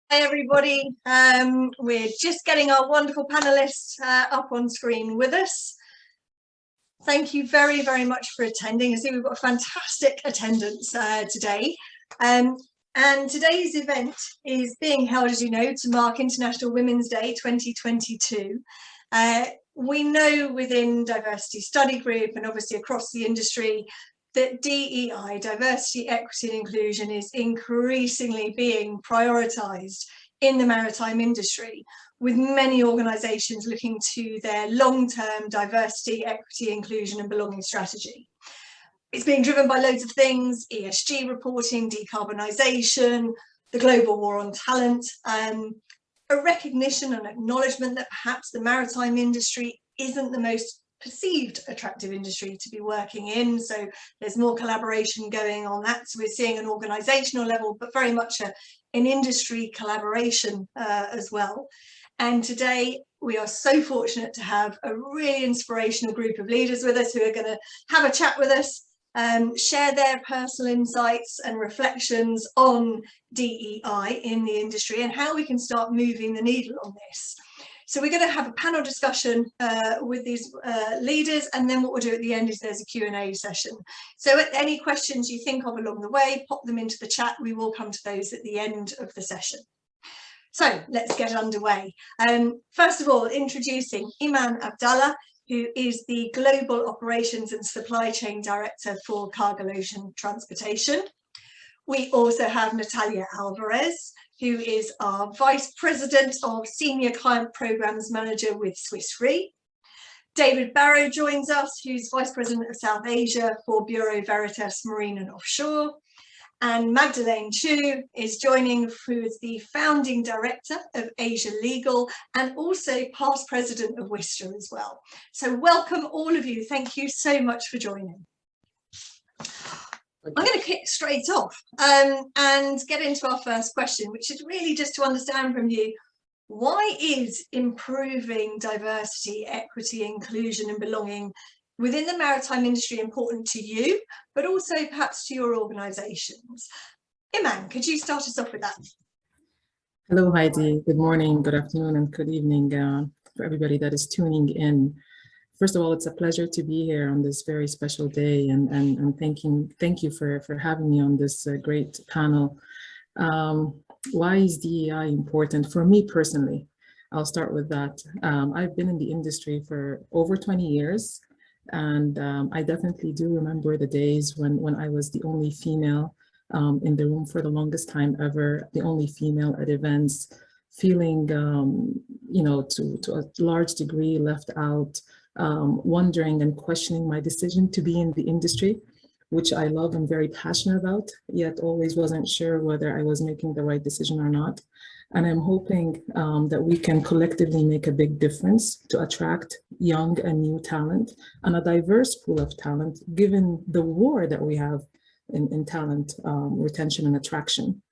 Hi everybody, we're just getting our wonderful panelists up on screen with us. Thank you very, very much for attending. I see we've got a fantastic attendance today. And today's event is being held, as you know, to mark International Women's Day 2022. We know within Diversity Study Group and obviously across the industry that DEI, diversity, equity and inclusion, is increasingly being prioritised in the maritime industry, with many organisations looking to their long-term diversity, equity, inclusion and belonging strategy. It's being driven by loads of things: ESG reporting, decarbonisation, the global war on talent, a recognition and acknowledgement that perhaps the maritime industry isn't the most perceived attractive industry to be working in, so there's more collaboration going on that. So we're seeing an organisational level, but very much an industry collaboration as well. And today we are so fortunate to have a really inspirational group of leaders with us who are going to have a chat with us, share their personal insights and reflections on DEI in the industry and how we can start moving the needle on this. So we're going to have a panel discussion with these leaders, and then what we'll do at the end is there's a Q&A session. So any questions you think of along the way, pop them into the chat. We will come to those at the end of the session. So let's get underway. First of all, introducing Eman Abdalla, who is the Global Operations and Supply Chain Director for Cargill Ocean Transportation. We also have Natalia Alvarez, who is our Vice President of Senior Client Programs Manager with SwissRe. David Barrow joins us, who's Vice President of South Asia for Bureau Veritas Marine and Offshore. And Magdalene is joining, who is the Founding Director of AsiaLegal and also past President of SwissRe as well. So welcome all of you. Thank you so much for joining. I'm going to kick straight off and get into our first question, which is really just to understand from you, why is improving diversity, equity, inclusion and belonging within the maritime industry important to you, but also perhaps to your organisations? Eman, could you start us off with that? Hello, Heidi. Good morning, good afternoon and good evening for everybody that is tuning in. First of all, it's a pleasure to be here on this very special day, and thank you for having me on this great panel. Why is DEI important for me personally? I'll start with that. I've been in the industry for over 20 years, and I definitely do remember the days when I was the only female in the room for the longest time ever, the only female at events, feeling, you know, to a large degree left out. Wondering and questioning my decision to be in the industry, which I love and very passionate about, yet always wasn't sure whether I was making the right decision or not. And I'm hoping that we can collectively make a big difference to attract young and new talent and a diverse pool of talent, given the war that we have in talent retention and attraction.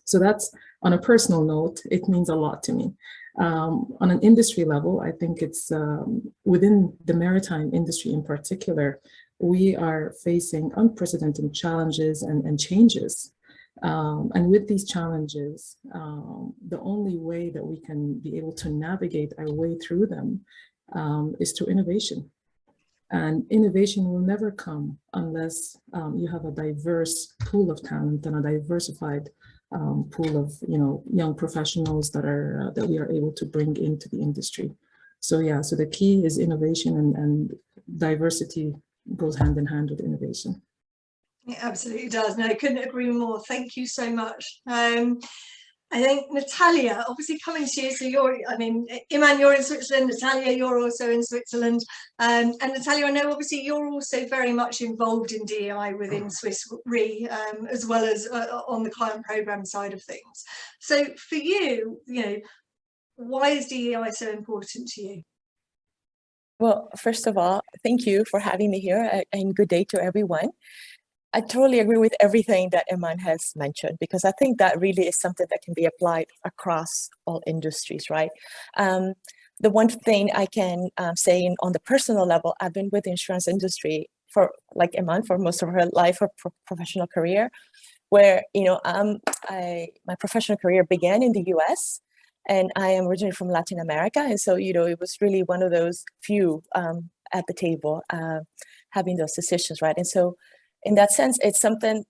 So that's, on a personal note, it means a lot to me. On an industry level, I think it's within the maritime industry in particular, we are facing unprecedented challenges and changes. And with these challenges, the only way that we can be able to navigate our way through them is through innovation. And innovation will never come unless you have a diverse pool of talent and a diversified pool of young professionals that we are able to bring into the industry. So yeah, so the key is innovation, and diversity goes hand in hand with innovation. It absolutely does. No, I couldn't agree more. Thank you so much. I think Natalia, obviously coming to you, so you're, I mean, Eman, you're in Switzerland, Natalia, you're also in Switzerland. And Natalia, I know obviously you're also very much involved in DEI within SwissRe, as well as on the client program side of things. So for you, why is DEI so important to you? Well, first of all, thank you for having me here, and good day to everyone. I totally agree with everything that Eman has mentioned, because I think that really is something that can be applied across all industries, right? The one thing I can say on the personal level, I've been with the insurance industry for, like Eman, for most of her life, her professional career. where, you know, my professional career began in the US, and I am originally from Latin America. And so, you know, it was really one of those few at the table having those decisions, right? And so in that sense, it's something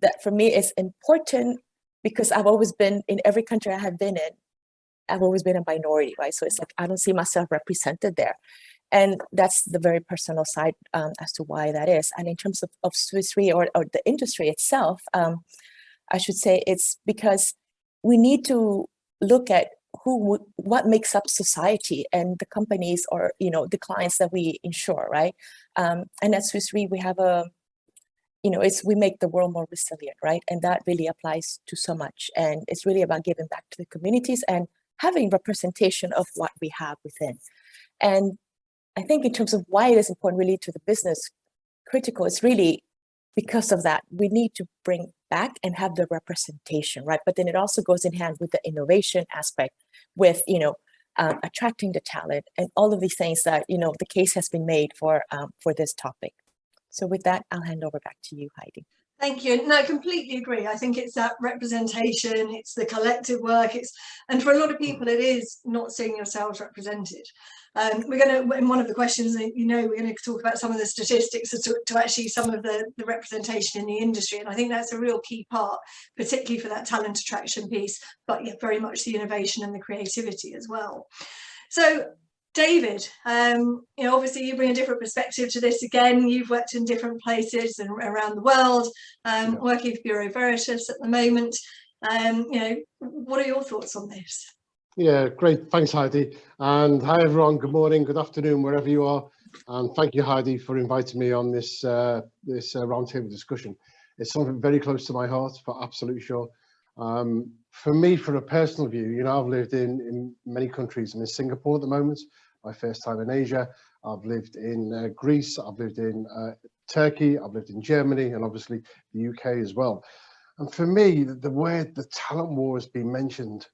that for me is important, because I've always been, in every country I have been in, I've always been a minority, right? So it's like, I don't see myself represented there. And that's the very personal side as to why that is. And in terms of SwissRe or the industry itself, I should say it's because we need to look at what makes up society and the companies, or, you know, the clients that we insure, right? And at SwissRe, we have we make the world more resilient, right? And that really applies to so much. And it's really about giving back to the communities and having representation of what we have within. And I think in terms of why it is important really to the business critical, it's really because of that. We need to bring back and have the representation, right? But then it also goes in hand with the innovation aspect, with, you know, attracting the talent and all of these things that, you know, the case has been made for this topic. So with that, I'll hand over back to you, Heidi. Thank you. No, I completely agree. I think it's that representation, it's the collective work, and for a lot of people, it is not seeing yourselves represented. We're going to, in one of the questions, you know, we're going to talk about some of the statistics to actually some of the representation in the industry. And I think that's a real key part, particularly for that talent attraction piece, but yeah, very much the innovation and the creativity as well. So David, you know, obviously you bring a different perspective to this. Again, you've worked in different places and around the world, working for Bureau Veritas at the moment. You know, what are your thoughts on this? Yeah, great. Thanks, Heidi. And hi, everyone. Good morning, good afternoon, wherever you are. And thank you, Heidi, for inviting me on this roundtable discussion. It's something very close to my heart, for absolute sure. For me, from a personal view, you know, I've lived in many countries. I'm in Singapore at the moment, my first time in Asia. I've lived in Greece, I've lived in Turkey, I've lived in Germany, and obviously the UK as well. And for me, the word, the talent war, has been mentioned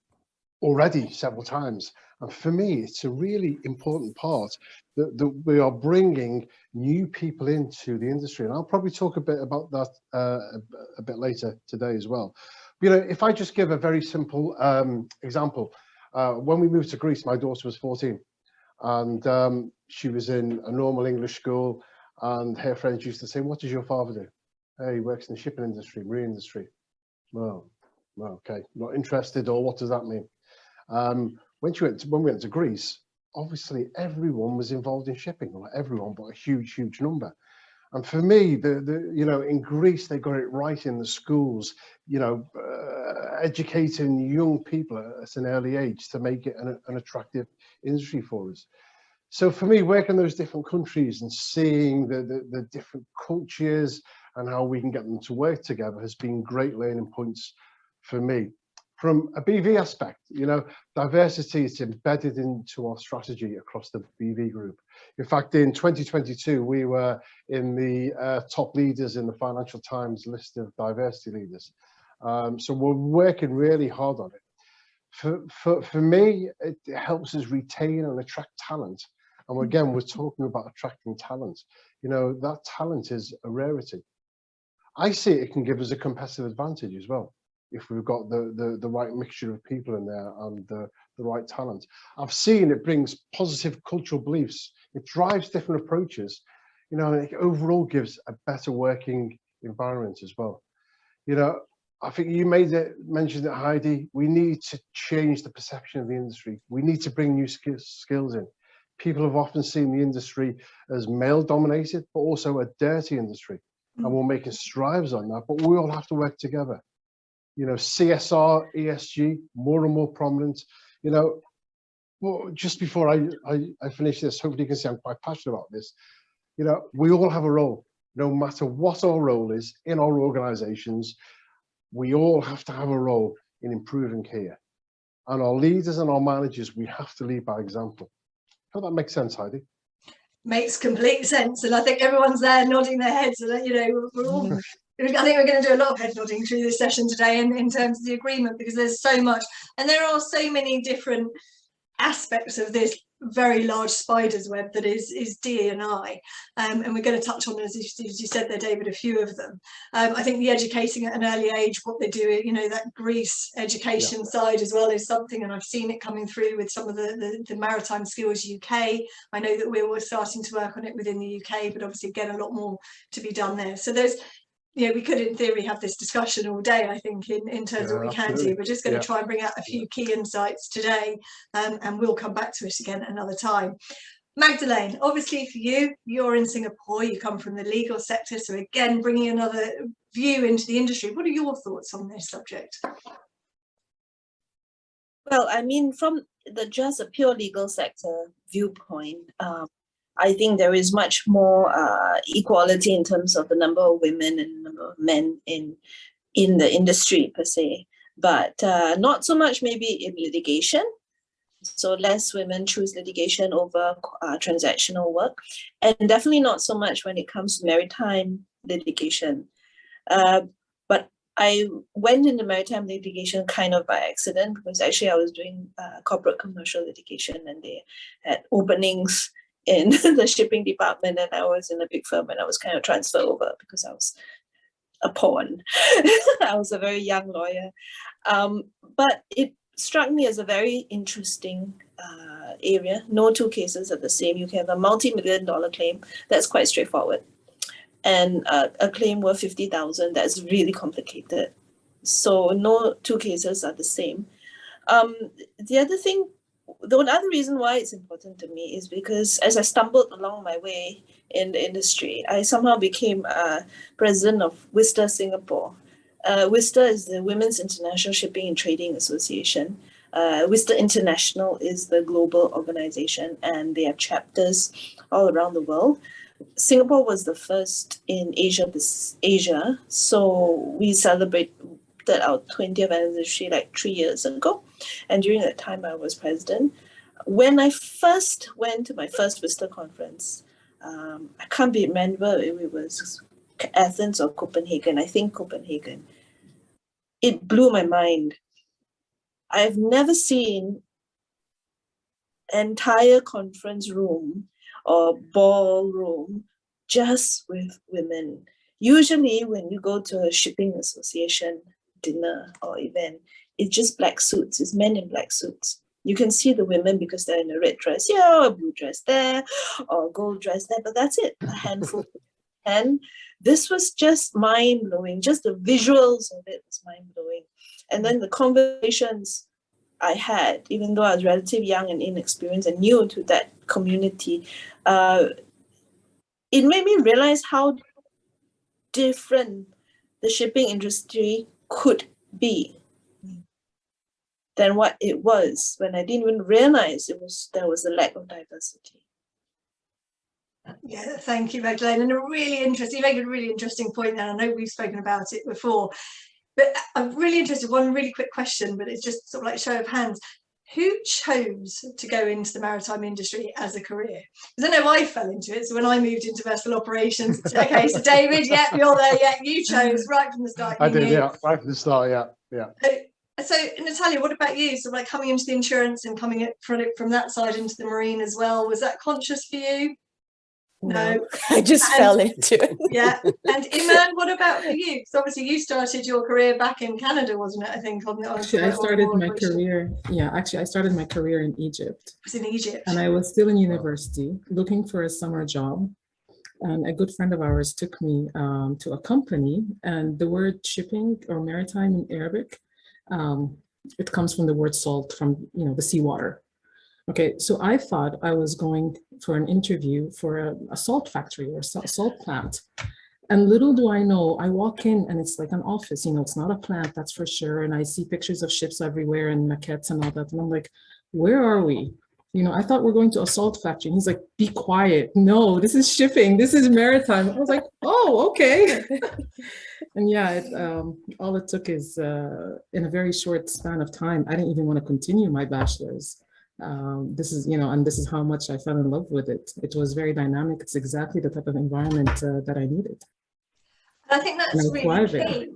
already several times. And for me, it's a really important part that we are bringing new people into the industry. And I'll probably talk a bit about that a bit later today as well. You know, if I just give a very simple example, when we moved to Greece, my daughter was 14, and she was in a normal English school, and her friends used to say, "What does your father do?" "Hey, he works in the shipping industry, marine industry." "Well, okay, not interested," or what does that mean? When we went to Greece, obviously everyone was involved in shipping, or everyone, but a huge number. And for me, you know, in Greece, they got it right in the schools, you know, educating young people at an early age to make it an attractive industry for us. So for me, working in those different countries and seeing the different cultures and how we can get them to work together has been great learning points for me. From a BV aspect, you know, diversity is embedded into our strategy across the BV group. In fact, in 2022, we were in the top leaders in the Financial Times list of diversity leaders. So we're working really hard on it. For me, it helps us retain and attract talent. And again, we're talking about attracting talent. You know, that talent is a rarity. I see it can give us a competitive advantage as well, if we've got the right mixture of people in there and the right talent. I've seen it brings positive cultural beliefs. It drives different approaches, you know, and it overall gives a better working environment as well. You know, I think you mentioned it, Heidi. We need to change the perception of the industry. We need to bring new skills in. People have often seen the industry as male dominated, but also a dirty industry. And we're making strides on that, but we all have to work together. You know, CSR, ESG, more and more prominent. You know, well, just before I finish this, hopefully you can see I'm quite passionate about this. You know, we all have a role, no matter what our role is in our organizations. We all have to have a role in improving here. And our leaders and our managers, we have to lead by example. Hope that makes sense, Heidi. Makes complete sense. And I think everyone's there nodding their heads. So that, you know, we're all, I think we're going to do a lot of head nodding through this session today in terms of the agreement, because there's so much, and there are so many different aspects of this very large spider's web that is DE&I, and we're going to touch on, as you said there, David, a few of them. I think the educating at an early age, what they do, you know, that Greece education side as well is something, and I've seen it coming through with some of the Maritime Skills UK. I know that we're starting to work on it within the UK, but obviously again a lot more to be done there. So there's, you know, we could in theory have this discussion all day, I think, in terms of what we can do. We're just going to try and bring out a few key insights today, and we'll come back to it again another time. Magdalene, obviously for you, you're in Singapore, you come from the legal sector, so again bringing another view into the industry. What are your thoughts on this subject? Well, I mean, from just a pure legal sector viewpoint, I think there is much more equality in terms of the number of women and the number of men in the industry per se, but not so much maybe in litigation. So less women choose litigation over transactional work, and definitely not so much when it comes to maritime litigation. But I went into maritime litigation kind of by accident, because actually I was doing corporate commercial litigation, and they had openings in the shipping department, and I was in a big firm, and I was kind of transferred over because I was a pawn. I was a very young lawyer. But it struck me as a very interesting area. No two cases are the same. You can have a multi-million-dollar claim that's quite straightforward, and a claim worth 50,000 that's really complicated. So no two cases are the same. The other reason why it's important to me is because as I stumbled along my way in the industry, I somehow became president of WISTA Singapore. WISTA is the Women's International Shipping and Trading Association. WISTA International is the global organization, and they have chapters all around the world. Singapore was the first in Asia, so we celebrated our 20th anniversary like 3 years ago, and during that time I was president. When I first went to my first WISTA conference, I can't remember if it was Athens or Copenhagen. I think Copenhagen. It blew my mind. I've never seen an entire conference room or ballroom just with women. Usually when you go to a shipping association dinner or event, it's just black suits. It's men in black suits. You can see the women because they're in a red dress here, or a blue dress there, or a gold dress there, but that's it, a handful. And this was just mind-blowing. Just the visuals of it was mind-blowing. And then the conversations I had, even though I was relatively young and inexperienced and new to that community, it made me realize how different the shipping industry could be than what it was when I didn't even realize there was a lack of diversity. Yeah, thank you, Magdalene. And you make a really interesting point there. I know we've spoken about it before, but I'm really interested. One really quick question, but it's just sort of like a show of hands. Who chose to go into the maritime industry as a career? Because I know I fell into it. So when I moved into vessel operations, okay, so David, yeah, you're there, yeah, you chose right from the start. I did, yeah, right from the start, yeah. So Natalia, what about you? So like coming into the insurance and coming from that side into the marine as well, was that conscious for you? No, I just fell into it. Yeah. And Eman, what about for you? Because obviously you started your career back in Canada, wasn't it? I think actually, I started my career in Egypt. It was in Egypt. And I was still in university looking for a summer job. And a good friend of ours took me to a company, and the word shipping or maritime in Arabic, it comes from the word salt, from the seawater. Okay, so I thought I was going for an interview for a salt factory or salt plant. And little do I know, I walk in and it's like an office, it's not a plant, that's for sure. And I see pictures of ships everywhere and maquettes and all that. And I'm like, where are we? I thought we're going to a salt factory. And he's like, be quiet. No, this is shipping. This is maritime. I was like, oh, okay. And yeah, all it took is in a very short span of time, I didn't even want to continue my bachelor's. This is, and this is how much I fell in love with it. It was very dynamic. It's exactly the type of environment that I needed. I think that's really key.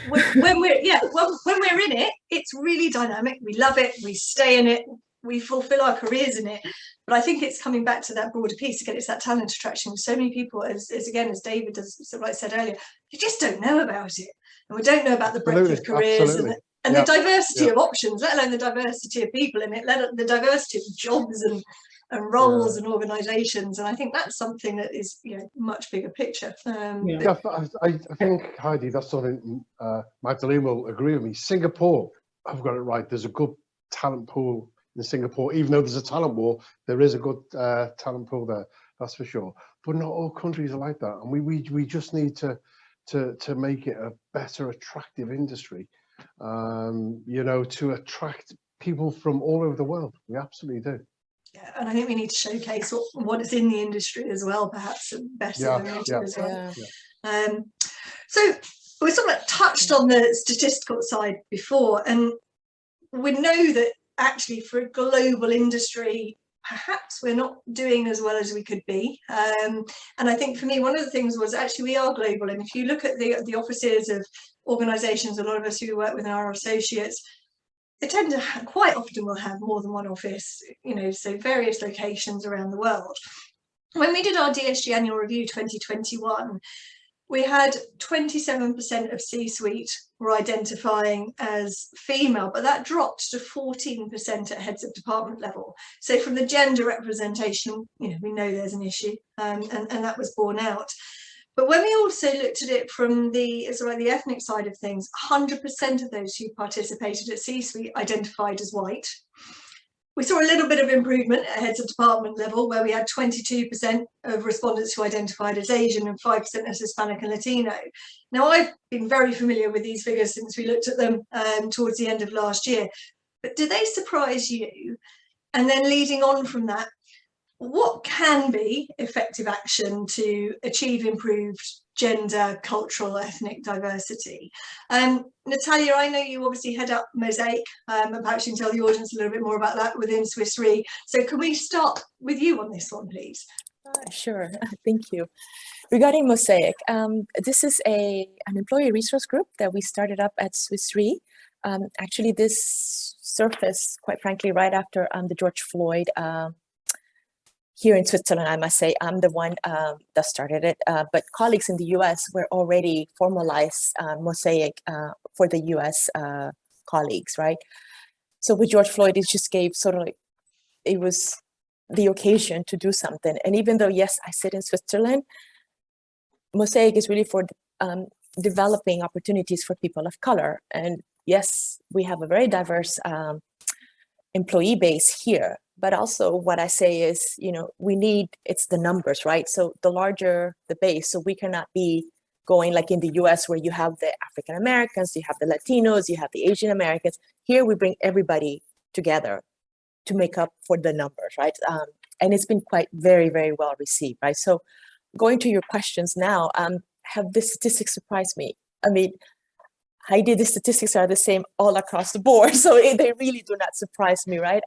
When we're in it, it's really dynamic. We love it. We stay in it. We fulfill our careers in it. But I think it's coming back to that broader piece. Again, it's that talent attraction. So many people, as David sort of like said earlier, you just don't know about it. And we don't know about the breadth of careers and the diversity of options, let alone the diversity of people in it, let alone the diversity of jobs and roles and organisations. And I think that's something that is, much bigger picture. I think, Heidi, that's something Magdalene will agree with me. Singapore, I've got it right. There's a good talent pool in Singapore. Even though there's a talent war, there is a good talent pool there. That's for sure. But not all countries are like that, and we just need to make it a better, attractive industry. To attract people from all over the world. We absolutely do. Yeah, and I think we need to showcase what is in the industry as well, perhaps better than we do as well. So we sort of touched on the statistical side before, and we know that actually for a global industry, perhaps we're not doing as well as we could be. And I think for me, one of the things was actually we are global. And if you look at the offices of organisations, a lot of us who work with our associates, they tend to quite often will have more than one office, so various locations around the world. When we did our DSG annual review 2021, we had 27% of C-suite were identifying as female, but that dropped to 14% at heads of department level. So from the gender representation, we know there's an issue, and that was borne out. But when we also looked at it from the ethnic side of things, 100% of those who participated at C-suite identified as white. We saw a little bit of improvement at heads of department level, where we had 22% of respondents who identified as Asian and 5% as Hispanic and Latino. Now, I've been very familiar with these figures since we looked at them towards the end of last year, but do they surprise you? And then leading on from that, what can be effective action to achieve improved gender, cultural, ethnic diversity? Natalia, I know you obviously head up Mosaic, and perhaps you can tell the audience a little bit more about that within SwissRe. So can we start with you on this one, please? Sure, thank you. Regarding Mosaic, this is an employee resource group that we started up at SwissRe. Actually, this surfaced, quite frankly, right after the George Floyd here in Switzerland. I must say, I'm the one that started it, but colleagues in the US were already formalized Mosaic for the US colleagues, right? So with George Floyd, it just gave it was the occasion to do something. And even though, yes, I sit in Switzerland, Mosaic is really for developing opportunities for people of color. And yes, we have a very diverse employee base here. But also what I say is, it's the numbers, right? So the larger the base, so we cannot be going like in the US where you have the African Americans, you have the Latinos, you have the Asian Americans. Here we bring everybody together to make up for the numbers, right? And it's been very, very well received, right? So going to your questions now, have the statistics surprised me? I mean, Heidi, the statistics are the same all across the board. So they really do not surprise me, right?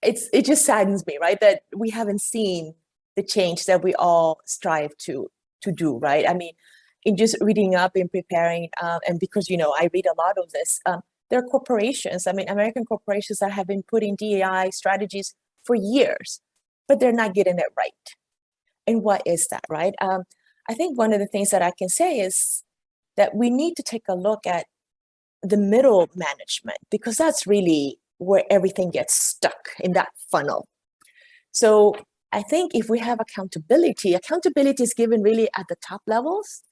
It just saddens me, right, that we haven't seen the change that we all strive to do, right? I mean, in just reading up and preparing, and because, I read a lot of this, there are corporations, American corporations that have been putting DEI strategies for years, but they're not getting it right. And what is that, right? I think one of the things that I can say is that we need to take a look at the middle management, because that's really where everything gets stuck in that funnel. So I think if we have accountability is given really at the top levels,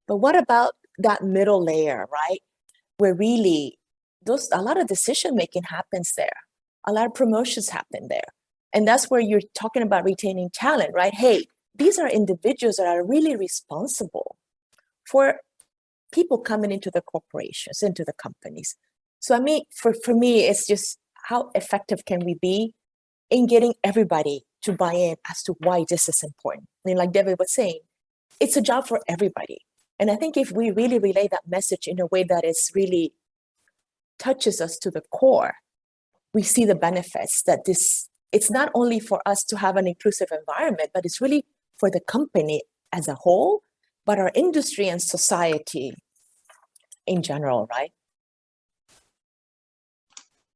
but what about that middle layer, right? Where really a lot of decision-making happens there. A lot of promotions happen there. And that's where you're talking about retaining talent, right? Hey, these are individuals that are really responsible for people coming into the corporations, into the companies. So for me, it's just how effective can we be in getting everybody to buy in as to why this is important. Like David was saying, it's a job for everybody. And I think if we really relay that message in a way that is really touches us to the core, we see the benefits that it's not only for us to have an inclusive environment, but it's really for the company as a whole, but our industry and society in general, right?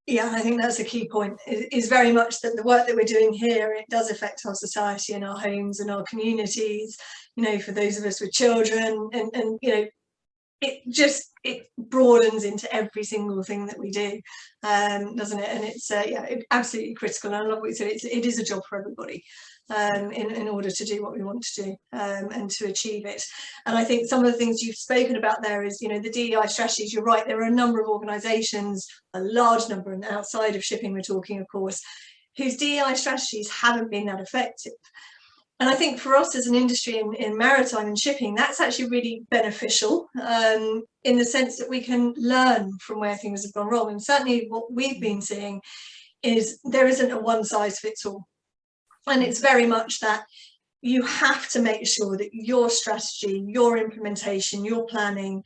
Yeah, I think that's a key point, is very much that the work that we're doing here, it does affect our society and our homes and our communities, you know, for those of us with children, and you know, it broadens into every single thing that we do, doesn't it? And it's yeah, absolutely critical. And I love what you said, it is a job for everybody, in order to do what we want to do, and to achieve it. And I think some of the things you've spoken about there is, you know, the DEI strategies, you're right, there are a number of organisations, a large number, and outside of shipping we're talking, of course, whose DEI strategies haven't been that effective. And I think for us as an industry in maritime and shipping, that's actually really beneficial, in the sense that we can learn from where things have gone wrong. And certainly what we've been seeing is there isn't a one size fits all. And it's very much that you have to make sure that your strategy, your implementation, your planning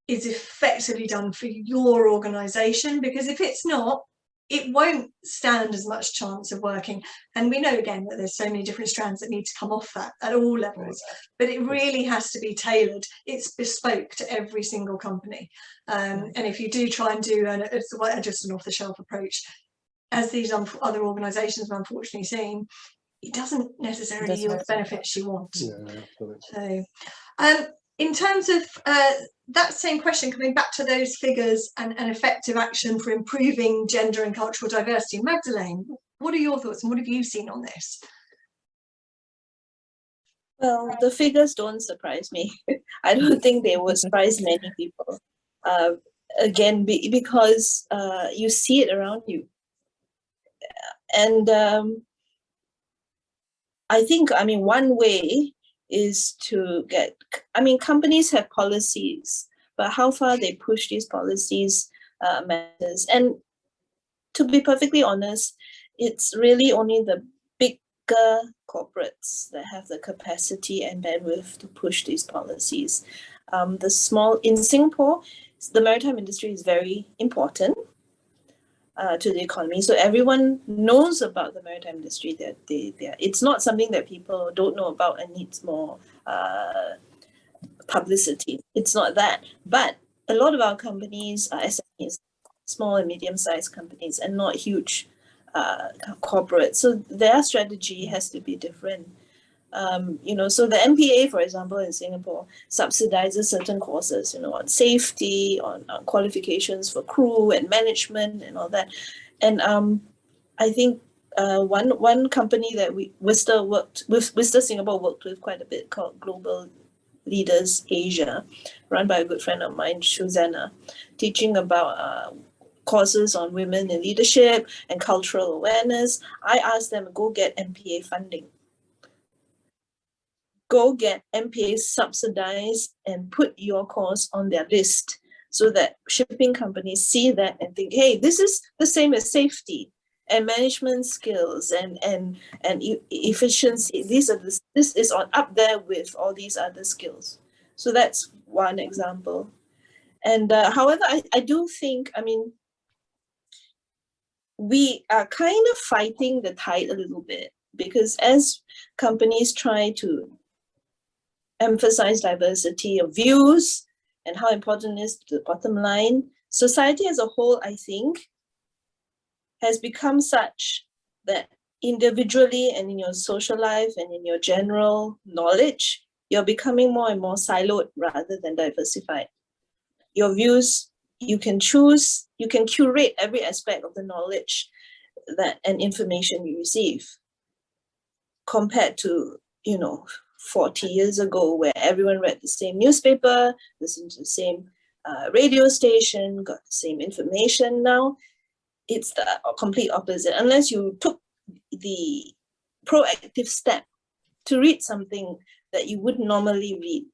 is effectively done for your organisation, because if it's not, it won't stand as much chance of working. And we know again that there's so many different strands that need to come off that at all levels, but it really has to be tailored. It's bespoke to every single company. And if you do try and do just an off-the-shelf approach, as these other organisations have unfortunately seen, it doesn't necessarily yield the benefits you want. Yeah, absolutely. So, in terms of that same question, coming back to those figures and effective action for improving gender and cultural diversity, Magdalene, what are your thoughts and what have you seen on this? Well, the figures don't surprise me. I don't think they would surprise many people. Again, because you see it around you. And I think, I mean, one way is to get, I mean, companies have policies, but how far they push these policies matters. And to be perfectly honest, it's really only the bigger corporates that have the capacity and bandwidth to push these policies. The small, in Singapore, the maritime industry is very important to the economy. So everyone knows about the maritime industry. That it's not something that people don't know about and needs more publicity. It's not that. But a lot of our companies are SMEs, small and medium-sized companies, and not huge corporates. So their strategy has to be different. You know, so the MPA, for example, in Singapore, subsidizes certain courses, you know, on safety, on qualifications for crew and management and all that. And I think one company that Whistler Singapore worked with quite a bit, called Global Leaders Asia, run by a good friend of mine, Shuzana, teaching about courses on women in leadership and cultural awareness. I asked them to go get MPA funding. Go get MPA subsidized and put your course on their list so that shipping companies see that and think, hey, this is the same as safety and management skills and efficiency. This is up there with all these other skills. So that's one example. And however, I do think, I mean, we are kind of fighting the tide a little bit, because as companies try to emphasize diversity of views and how important it is to the bottom line, society as a whole, I think, has become such that individually and in your social life and in your general knowledge, you're becoming more and more siloed rather than diversified. Your views, you can choose, you can curate every aspect of the knowledge that and information you receive, compared to, you know, 40 years ago, where everyone read the same newspaper, listened to the same radio station, got the same information. Now it's the complete opposite. Unless you took the proactive step to read something that you wouldn't normally read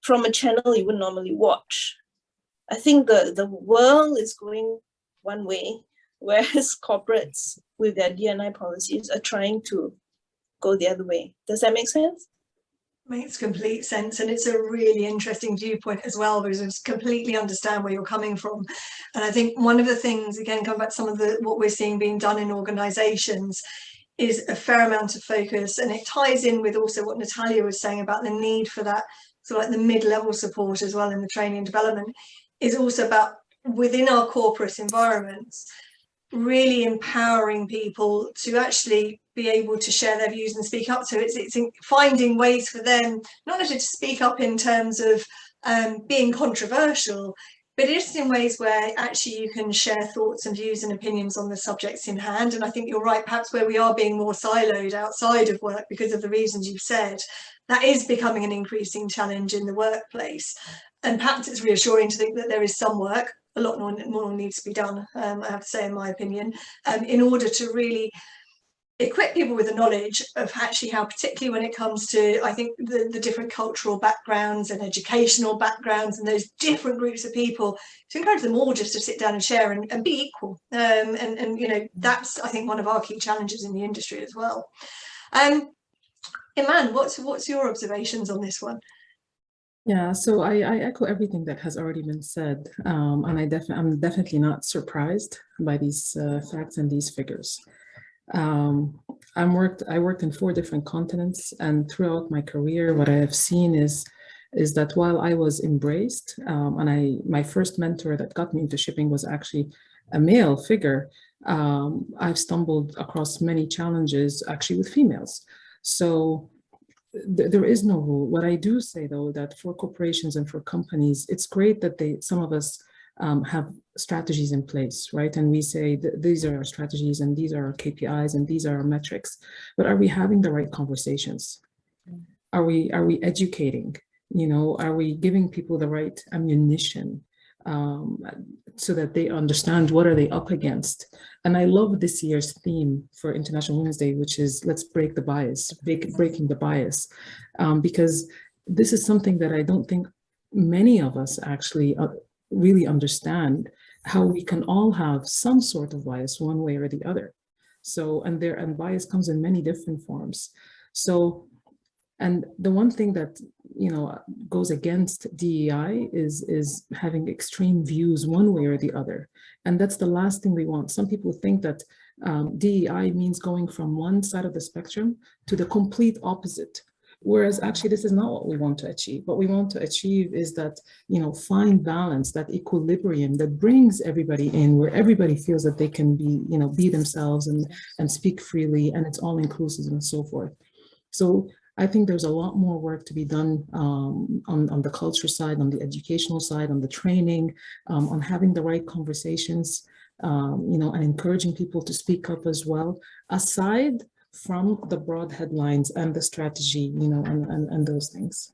from a channel you wouldn't normally watch. I think the world is going one way, whereas corporates with their D&I policies are trying to go the other way. Does that make sense? Makes complete sense, and it's a really interesting viewpoint as well, because I just completely understand where you're coming from. And I think one of the things, again, coming back to some of what we're seeing being done in organisations, is a fair amount of focus, and it ties in with also what Natalia was saying about the need for that sort of like the mid-level support as well in the training and development, is also about within our corporate environments, really empowering people to actually be able to share their views and speak up. So it's finding ways for them not only to speak up in terms of being controversial, but it's in ways where actually you can share thoughts and views and opinions on the subjects in hand. And I think you're right, perhaps where we are being more siloed outside of work because of the reasons you've said, that is becoming an increasing challenge in the workplace. And perhaps it's reassuring to think that there is some work, a lot more needs to be done, I have to say, in my opinion, in order to really equip people with the knowledge of actually how, particularly when it comes to, I think, the different cultural backgrounds and educational backgrounds and those different groups of people, to encourage them all just to sit down and share and be equal. And you know, that's, I think, one of our key challenges in the industry as well. Eman, what's your observations on this one? Yeah, so I echo everything that has already been said, and I'm definitely not surprised by these facts and these figures. I worked in 4 different continents, and throughout my career, what I have seen is that while I was embraced, and my first mentor that got me into shipping was actually a male figure, I've stumbled across many challenges actually with females. So there is no rule. What I do say, though, that for corporations and for companies, it's great that some of us have strategies in place, right? And we say these are our strategies and these are our KPIs and these are our metrics. But are we having the right conversations? Are we educating? You know, are we giving people the right ammunition so that they understand what are they up against? And I love this year's theme for International Women's Day, which is let's break the bias, breaking the bias, because this is something that I don't think many of us actually really understand, how we can all have some sort of bias one way or the other. So, and bias comes in many different forms. So, and the one thing that, you know, goes against DEI is having extreme views one way or the other. And that's the last thing we want. Some people think that DEI means going from one side of the spectrum to the complete opposite. Whereas actually this is not what we want to achieve. What we want to achieve is that, you know, find balance, that equilibrium that brings everybody in, where everybody feels that they can be, you know, be themselves and speak freely, and it's all inclusive and so forth. So I think there's a lot more work to be done on the culture side, on the educational side, on the training, on having the right conversations, you know, and encouraging people to speak up as well, aside from the broad headlines and the strategy, you know, and those things.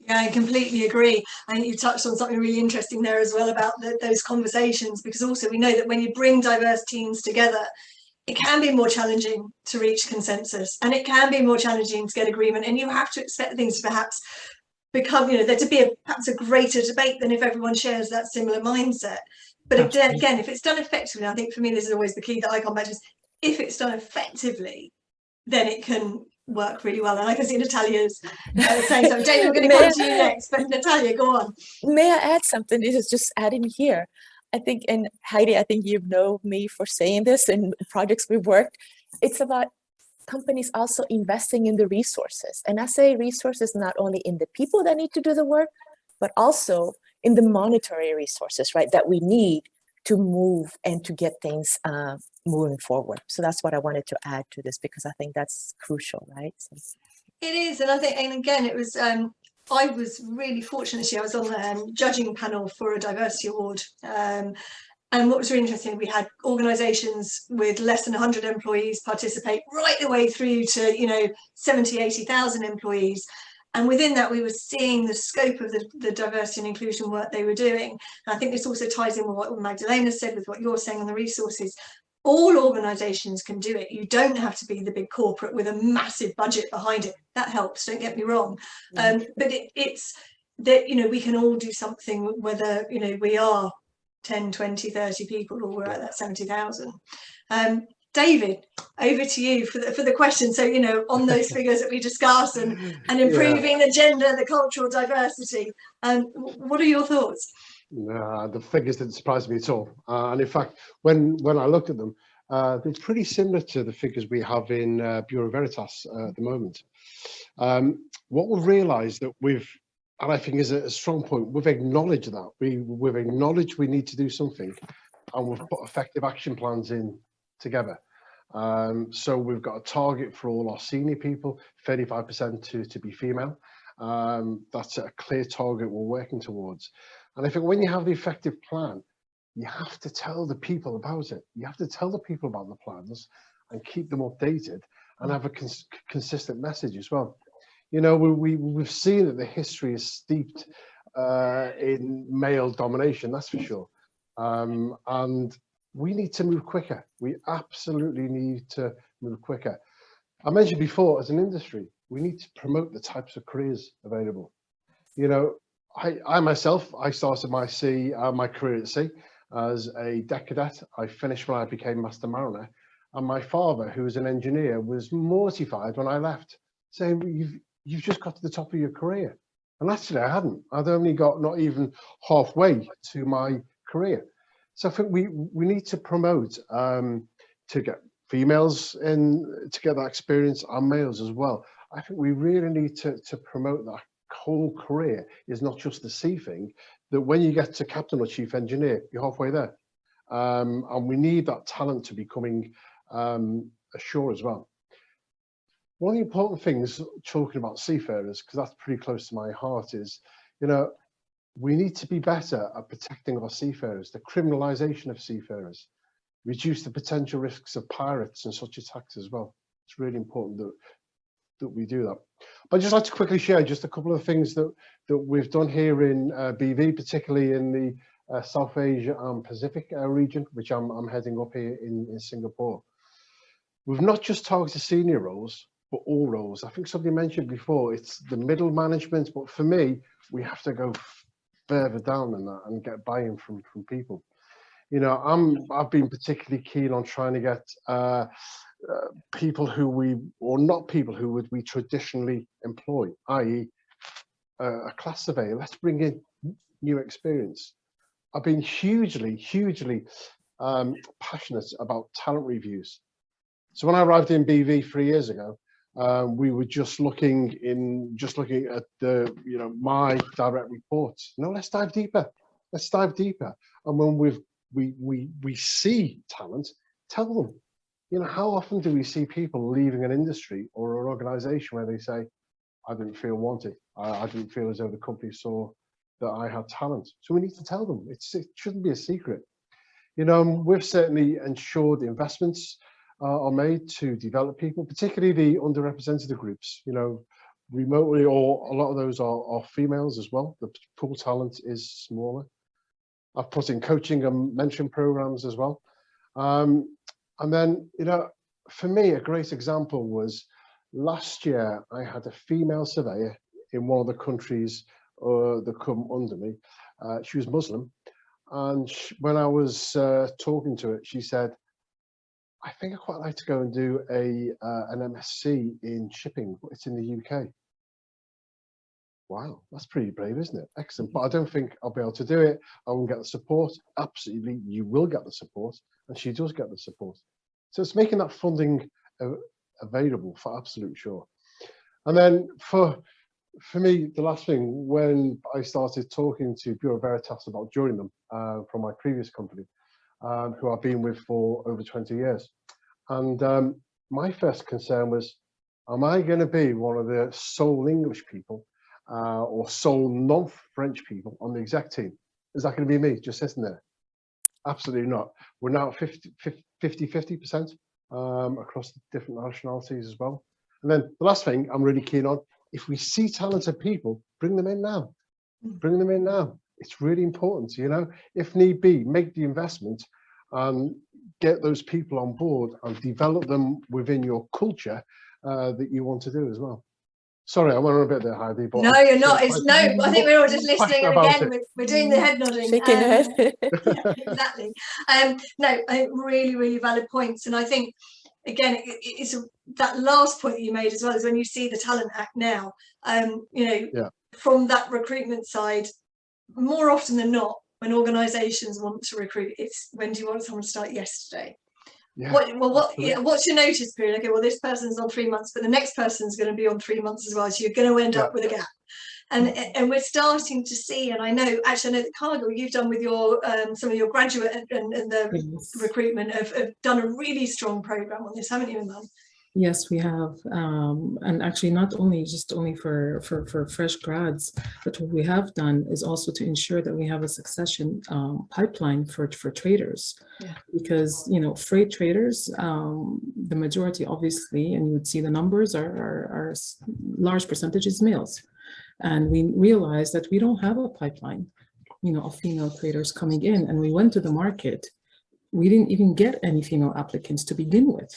Yeah, I completely agree. I think you touched on something really interesting there as well about those conversations, because also we know that when you bring diverse teams together, it can be more challenging to reach consensus, and it can be more challenging to get agreement, and you have to expect things to perhaps become, you know, there to be perhaps a greater debate than if everyone shares that similar mindset. But again, if it's done effectively, I think for me this is always the key that I come back to, is if it's done effectively, then it can work really well. And I can see Natalia's saying something. David, we're going to come to you next, but Natalia, go on. May I add something? This is just adding here. I think, and Heidi, I think you know me for saying this in projects we've worked. It's about companies also investing in the resources. And I say resources not only in the people that need to do the work, but also in the monetary resources, right, that we need to move and to get things moving forward. So that's what I wanted to add to this, because I think that's crucial, right? So. It is, and I think, and again, it was, I was really fortunate this year. I was on the judging panel for a diversity award. And what was really interesting, we had organisations with less than 100 employees participate right the way through to, you know, 70, 80,000 employees. And within that, we were seeing the scope of the diversity and inclusion work they were doing. And I think this also ties in with what Magdalene said, with what you're saying on the resources. All organisations can do it. You don't have to be the big corporate with a massive budget behind it. That helps, don't get me wrong. But it's that, you know, we can all do something, whether, you know, we are 10, 20, 30 people or we're at that 70,000. David, over to you for the question. So, you know, on those figures that we discussed and improving the gender, the cultural diversity, what are your thoughts? The figures didn't surprise me at all. And in fact, when I looked at them, they're pretty similar to the figures we have in Bureau Veritas at the moment. What we've realised that we've and I think is a strong point. We've acknowledged that. We've acknowledged we need to do something, and we've put effective action plans in together. So we've got a target for all our senior people, 35% to be female. That's a clear target we're working towards. And I think when you have the effective plan, you have to tell the people about it. You have to tell the people about the plans and keep them updated and have a consistent message as well. You know, we've seen that the history is steeped in male domination, that's for sure. And we need to move quicker. We absolutely need to move quicker. I mentioned before, as an industry, we need to promote the types of careers available. You know, I myself, I started my career at sea as a deck cadet. I finished when I became Master Mariner. And my father, who was an engineer, was mortified when I left, saying, you've just got to the top of your career. And actually I hadn't. I'd only got not even halfway to my career. So I think we need to promote to get females in to get that experience, and males as well. I think we really need to promote that whole career is not just the sea thing, that when you get to captain or chief engineer, you're halfway there. And we need that talent to be coming ashore as well. One of the important things, talking about seafarers, because that's pretty close to my heart, is, you know, we need to be better at protecting our seafarers, the criminalisation of seafarers, reduce the potential risks of pirates and such attacks as well. It's really important that we do that. But I'd just like to quickly share just a couple of things that we've done here in BV, particularly in the South Asia and Pacific region, which I'm heading up here in Singapore. We've not just targeted senior roles, but all roles. I think somebody mentioned before, it's the middle management, but for me, we have to go further down than that and get buy-in from people. You know, I've been particularly keen on trying to get people who would we traditionally employ, i.e. a class surveyor. Let's bring in new experience. I've been hugely passionate about talent reviews. So when I arrived in BV 3 years ago, we were just looking at the, you know, my direct reports. No, let's dive deeper. Let's dive deeper. And when we see talent, tell them. You know, how often do we see people leaving an industry or an organisation where they say, I didn't feel wanted. I didn't feel as though the company saw that I had talent. So we need to tell them. It shouldn't be a secret. You know, we've certainly ensured investments are made to develop people, particularly the underrepresented groups, you know, remotely, or a lot of those are females as well. The pool talent is smaller. I've put in coaching and mentoring programs as well. And then, you know, for me, a great example was last year, I had a female surveyor in one of the countries that come under me. She was Muslim. And when I was talking to her, she said, I think I'd quite like to go and do an MSc in shipping, but it's in the UK. Wow, that's pretty brave, isn't it? Excellent. But I don't think I'll be able to do it. I won't get the support. Absolutely, you will get the support. And she does get the support. So it's making that funding available for absolute sure. And then for me, the last thing, when I started talking to Bureau Veritas about joining them from my previous company, who I've been with for over 20 years. And my first concern was, am I going to be one of the sole English people or sole non-French people on the exec team? Is that going to be me just sitting there? Absolutely not. We're now 50% across the different nationalities as well. And then the last thing I'm really keen on, if we see talented people, bring them in now. Bring them in now. It's really important, you know, if need be, make the investment and get those people on board and develop them within your culture that you want to do as well. Sorry, I went on a bit there, Heidi. But no, you're not. It's no. I think we're all just listening, and again, we're doing the head nodding. Shaking the head. Yeah, exactly. No, I think really valid points, and I think again, it's that last point that you made as well is when you see the Talent Act now. You know, from that recruitment side, more often than not, when organisations want to recruit, it's when do you want someone to start yesterday? Yeah, what's your notice period? Okay, well, this person's on 3 months, but the next person's going to be on 3 months as well, so you're going to end up with a gap. And we're starting to see, and I know that Cargill, you've done with your some of your graduate and the recruitment have done a really strong program on this, haven't you, Eman? Yes, we have, and actually not only for fresh grads, but what we have done is also to ensure that we have a succession pipeline for traders, because freight traders, the majority obviously, and you would see the numbers are large percentages males, and we realized that we don't have a pipeline, of female traders coming in, and we went to the market. We didn't even get any female applicants to begin with.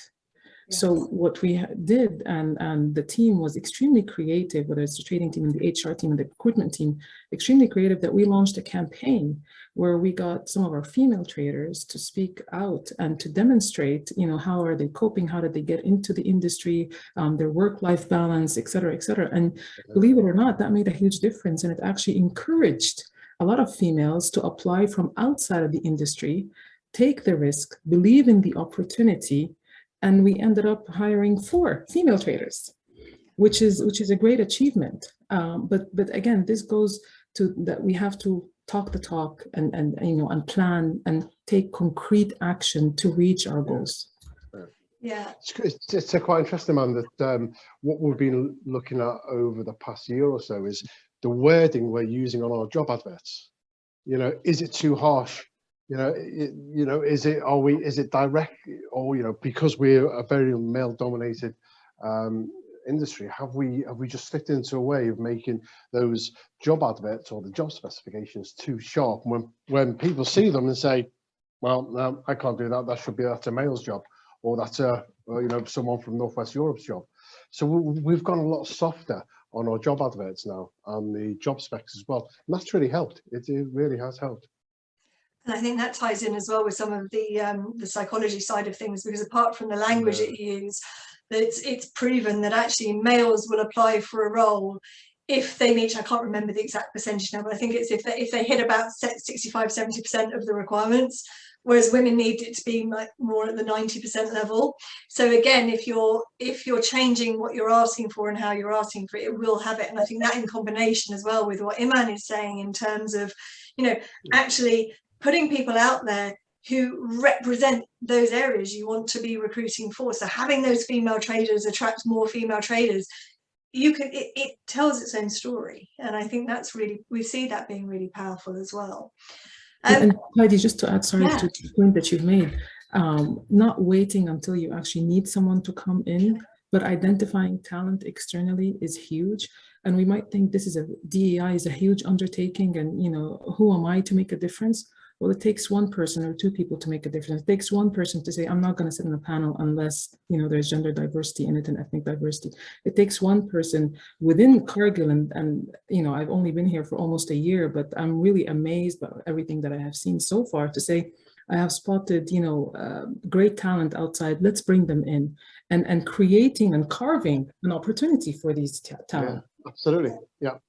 So what we did, and the team was extremely creative, whether it's the trading team and the HR team and the recruitment team, extremely creative, that we launched a campaign where we got some of our female traders to speak out and to demonstrate, how are they coping, how did they get into the industry, their work-life balance, et cetera, et cetera. And believe it or not, that made a huge difference. And it actually encouraged a lot of females to apply from outside of the industry, take the risk, believe in the opportunity. And we ended up hiring 4 female traders, which is a great achievement. But again, this goes to that we have to talk the talk and plan and take concrete action to reach our goals. Yeah, it's quite interesting, man, that what we've been looking at over the past year or so is the wording we're using on our job adverts. Is it too harsh? Is it direct, or because we're a very male-dominated industry, have we just slipped into a way of making those job adverts or the job specifications too sharp? When people see them and say, "Well, no, I can't do that. That's a male's job, or that's someone from Northwest Europe's job." So we've gone a lot softer on our job adverts now and the job specs as well, and that's really helped. It really has helped. And I think that ties in as well with some of the psychology side of things, because apart from the language that you use, it's proven that actually males will apply for a role if they meet, I can't remember the exact percentage now, but I think it's if they hit about 65-70% of the requirements, whereas women need it to be like more at the 90% level. So again, if you're changing what you're asking for and how you're asking for it, it will have it. And I think that in combination as well with what Eman is saying in terms of, actually putting people out there who represent those areas you want to be recruiting for. So having those female traders attract more female traders, it tells its own story. And I think that's really, we see that being really powerful as well. And Heidi, just to add, to the point that you've made, not waiting until you actually need someone to come in, but identifying talent externally is huge. And we might think this is DEI is a huge undertaking, and who am I to make a difference? Well, it takes one person or 2 people to make a difference. It takes one person to say, I'm not going to sit in a panel unless, there's gender diversity in it and ethnic diversity. It takes one person within Cargill, and I've only been here for almost a year, but I'm really amazed by everything that I have seen so far to say, I have spotted, great talent outside. Let's bring them in, and creating and carving an opportunity for these talent. Yeah, absolutely. Yeah.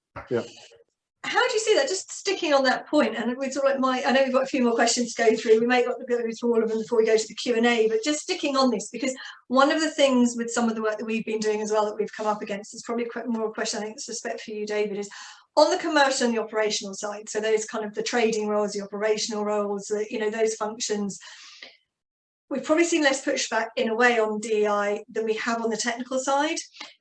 How do you see that? Just sticking on that point, and we sort of I know we've got a few more questions to go through. We may not go through all of them before we go to the Q&A, but just sticking on this, because one of the things with some of the work that we've been doing as well that we've come up against is probably more a question, I think, suspect for you, David, is on the commercial and the operational side. So those kind of the trading roles, the operational roles, those functions. We've probably seen less pushback in a way on DEI than we have on the technical side,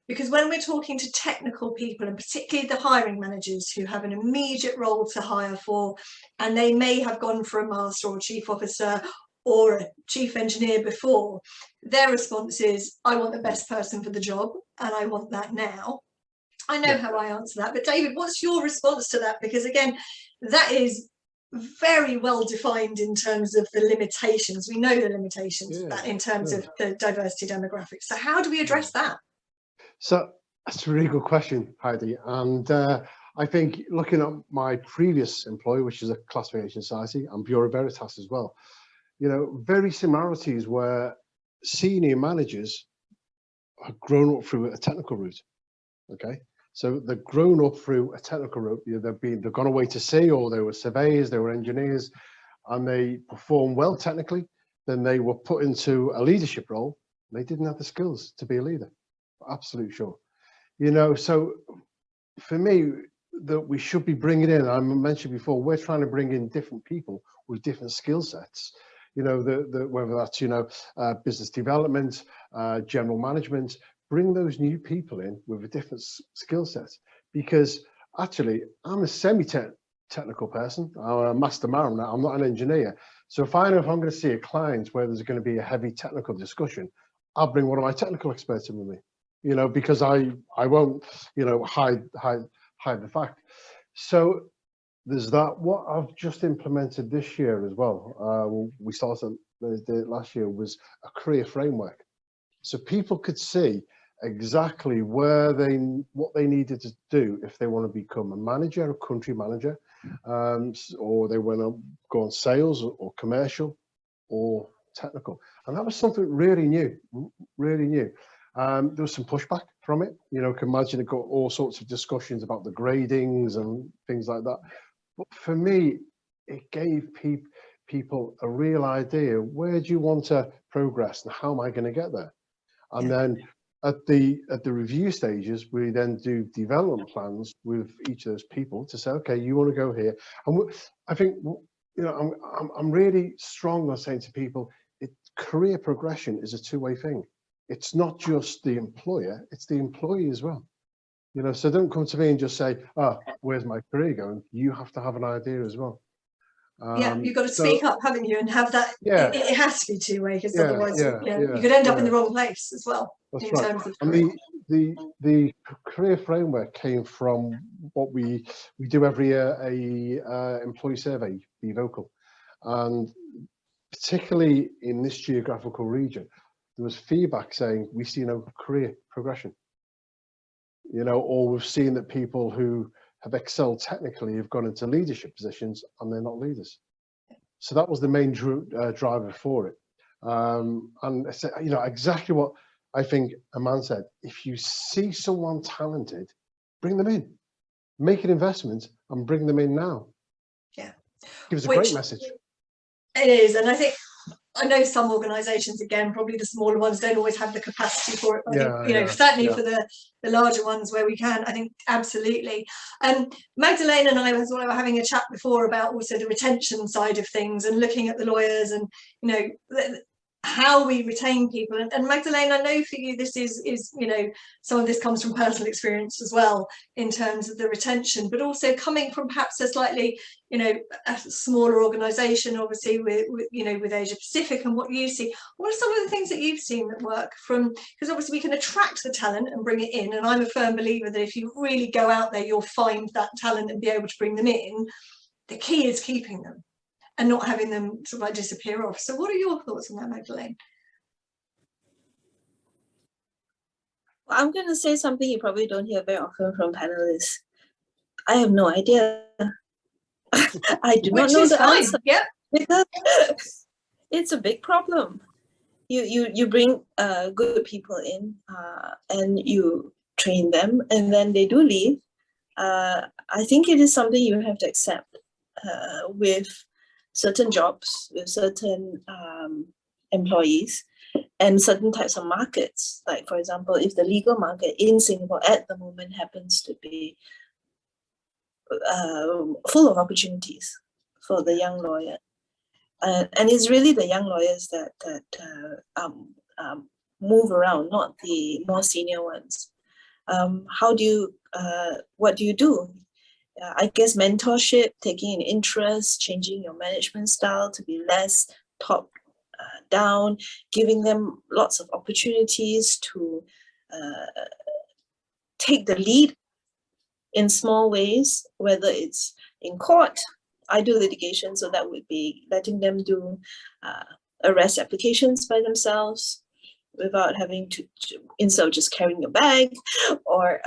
because when we're talking to technical people, and particularly the hiring managers who have an immediate role to hire for, and they may have gone for a master or chief officer or a chief engineer before, their response is, I want the best person for the job and I want that now. I know how I answer that, but David, what's your response to that? Because again, that is very well defined in terms of the limitations. We know the limitations in terms of the diversity demographics. So how do we address that? So that's a really good question, Heidi. And I think looking at my previous employer, which is a classification society, and Bureau Veritas as well, very similarities where senior managers have grown up through a technical route. Okay. So they've grown up through a technical route. They've gone away to sea, or they were surveyors, they were engineers, and they performed well technically. Then they were put into a leadership role. They didn't have the skills to be a leader. Absolutely sure. So for me, that we should be bringing in, I mentioned before, we're trying to bring in different people with different skill sets, you know, whether that's, you know, business development, general management, bring those new people in with a different skill set. Because actually, I'm a semi-technical person. I'm a master mariner. I'm not an engineer. So if I know if I'm going to see a client where there's going to be a heavy technical discussion, I'll bring one of my technical experts in with me, you know, because I won't, you know, hide the fact. So there's that. What I've just implemented this year as well, we started last year, was a career framework. So people could see exactly what they needed to do if they want to become a manager, a country manager, or they want to go on sales or commercial or technical. And that was something really new, really new. There was some pushback from it. You know, you can imagine it got all sorts of discussions about the gradings and things like that. But for me, it gave people a real idea. Where do you want to progress and how am I going to get there? And then at the review stages, we then do development plans with each of those people to say, okay, you want to go here. And I think, you know, I'm really strong on saying to people, career progression is a two-way thing. It's not just the employer, it's the employee as well. You know, so don't come to me and just say, oh, where's my career going? You have to have an idea as well. Yeah, you've got to speak up, haven't you, and have that. Yeah, it has to be two-way, because otherwise, you you could end up in the wrong place as well. That's in right. terms of And the career framework came from what we do every year, a employee survey, Be Vocal, and particularly in this geographical region, there was feedback saying we see no career progression. You know, or we've seen that people who have excelled technically have gone into leadership positions and they're not leaders. So that was the main driver for it. And I said, you know, exactly what I think Eman said. If you see someone talented, bring them in, make an investment and bring them in now. Yeah. Gives a great message. It is. And I know some organisations, again, probably the smaller ones, don't always have the capacity for it. I think, you know, certainly for the larger ones where we can, I think absolutely. Magdalene and I were having a chat before about also the retention side of things and looking at the lawyers and, you know, how we retain people. And Magdalene, I know for you this is you know, some of this comes from personal experience as well in terms of the retention, but also coming from perhaps a slightly, you know, a smaller organisation, obviously with you know, with Asia Pacific, and what you see. What are some of the things that you've seen that work from, because obviously we can attract the talent and bring it in, and I'm a firm believer that if you really go out there, you'll find that talent and be able to bring them in. The key is keeping them and not having them sort of like disappear off. So what are your thoughts on that, Magdalene? Well, I'm going to say something you probably don't hear very often from panelists. I have no idea. I do not know the answer. Yep. Because it's a big problem. You bring good people in and you train them, and then they do leave. I think it is something you have to accept with certain jobs, with certain employees, and certain types of markets. Like, for example, if the legal market in Singapore at the moment happens to be full of opportunities for the young lawyer, and it's really the young lawyers that move around, not the more senior ones. How do you, what do you do? I guess mentorship, taking an interest, changing your management style to be less top down, giving them lots of opportunities to take the lead in small ways, whether it's in court. I do litigation, so that would be letting them do arrest applications by themselves without having to instead of just carrying a bag, or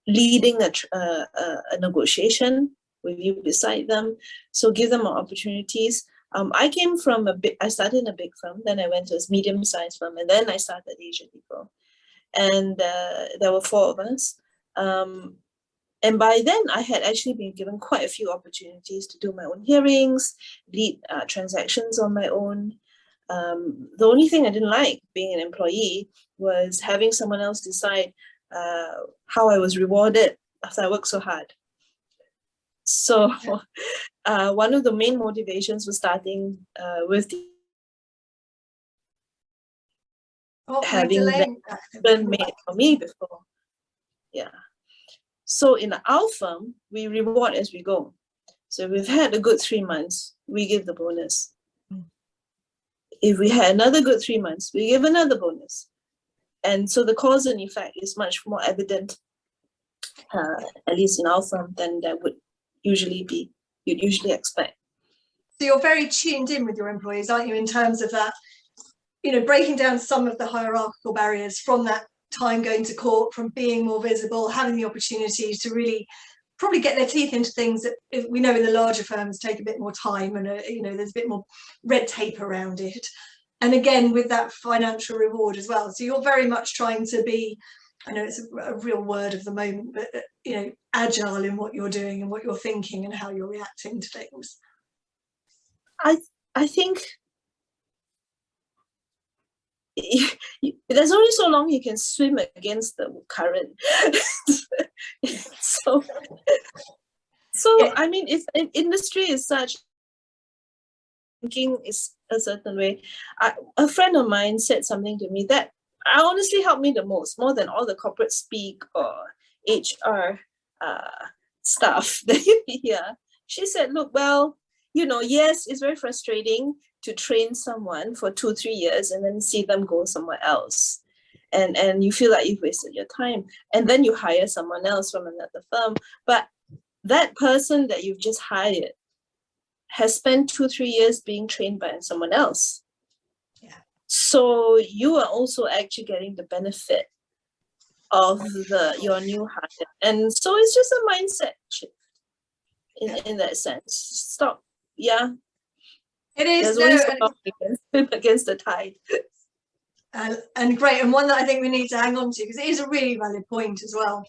leading a negotiation with you beside them. So give them more opportunities. I came from I started in a big firm, then I went to a medium-sized firm, and then I started AsiaLegal. And there were 4 of us. And by then, I had actually been given quite a few opportunities to do my own hearings, lead transactions on my own. The only thing I didn't like being an employee was having someone else decide how I was rewarded after I worked so hard. So one of the main motivations was starting with having that been made for me before. Yeah. So in our firm, we reward as we go. So if we've had a good 3 months, we give the bonus. If we had another good 3 months, we give another bonus. And so the cause and effect is much more evident, at least in our firm, than that would usually be, you'd usually expect. So you're very tuned in with your employees, aren't you, in terms of that, you know, breaking down some of the hierarchical barriers from that time going to court, from being more visible, having the opportunity to really probably get their teeth into things that we know in the larger firms take a bit more time, and you know, there's a bit more red tape around it. And again, with that financial reward as well. So you're very much trying to be, I know it's a real word of the moment, but you know, agile in what you're doing and what you're thinking and how you're reacting to things. I think there's only so long you can swim against the current. so yeah. I mean, if an industry is such, thinking is a certain way. A friend of mine said something to me that honestly helped me the most, more than all the corporate speak or HR stuff that you hear. She said, look, well, you know, yes, it's very frustrating to train someone for 2-3 years and then see them go somewhere else. And you feel like you've wasted your time. And then you hire someone else from another firm. But that person that you've just hired has spent 2-3 years being trained by someone else. Yeah. So you are also actually getting the benefit of your new hire. And so it's just a mindset shift in that sense. Stop. Yeah. It is. There's only against the tide. And great, and one that I think we need to hang on to, because it is a really valid point as well.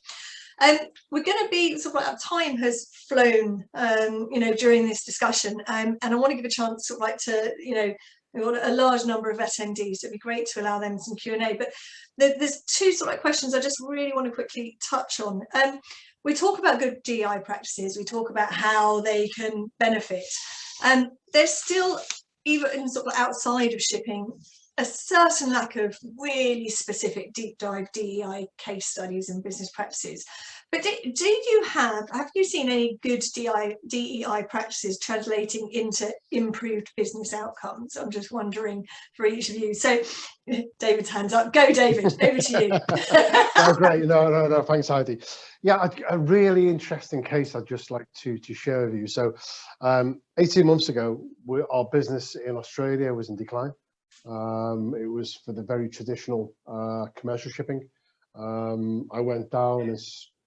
We're going to be sort of like, time has flown, you know, during this discussion, and I want to give a chance sort of like to, you know, we've got a large number of attendees, so it'd be great to allow them some Q&A. But there's two sort of like questions I just really want to quickly touch on. We talk about good DEI practices, we talk about how they can benefit, and there's still, even sort of outside of shipping, a certain lack of really specific deep dive DEI case studies and business practices. But do you have you seen any good DEI practices translating into improved business outcomes? I'm just wondering for each of you. So David's hands up. Go, David, over to you. Oh, great. No, thanks, Heidi. Yeah, a really interesting case I'd just like to share with you. So 18 months ago, our business in Australia was in decline. It was for the very traditional commercial shipping. I went down and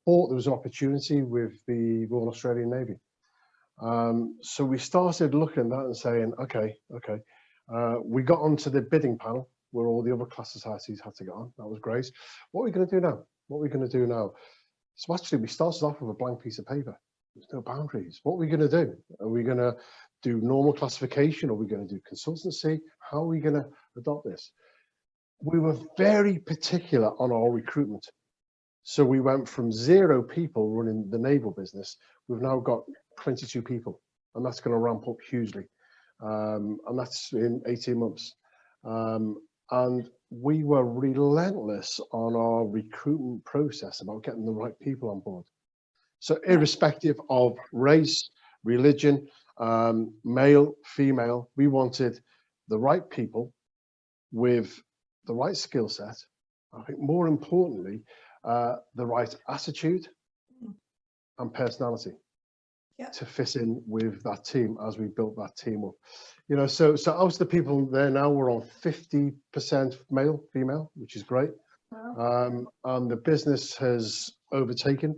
thought there was an opportunity with the Royal Australian Navy. So we started looking at that and saying, okay. We got onto the bidding panel where all the other class societies had to get on. That was great. What are we going to do now? So actually we started off with a blank piece of paper. There's no boundaries. What are we going to do? Are we going to do normal classification? Are we going to do consultancy? How are we going to adopt this? We were very particular on our recruitment. So we went from 0 people running the naval business. We've now got 22 people, and that's going to ramp up hugely. And that's in 18 months. And we were relentless on our recruitment process about getting the right people on board. So irrespective of race, religion, male, female, we wanted the right people with the right skill set. I think more importantly, the right attitude and personality to fit in with that team as we built that team up. You know, so out of the people there now, we're on 50% male, female, which is great. Wow. And the business has overtaken.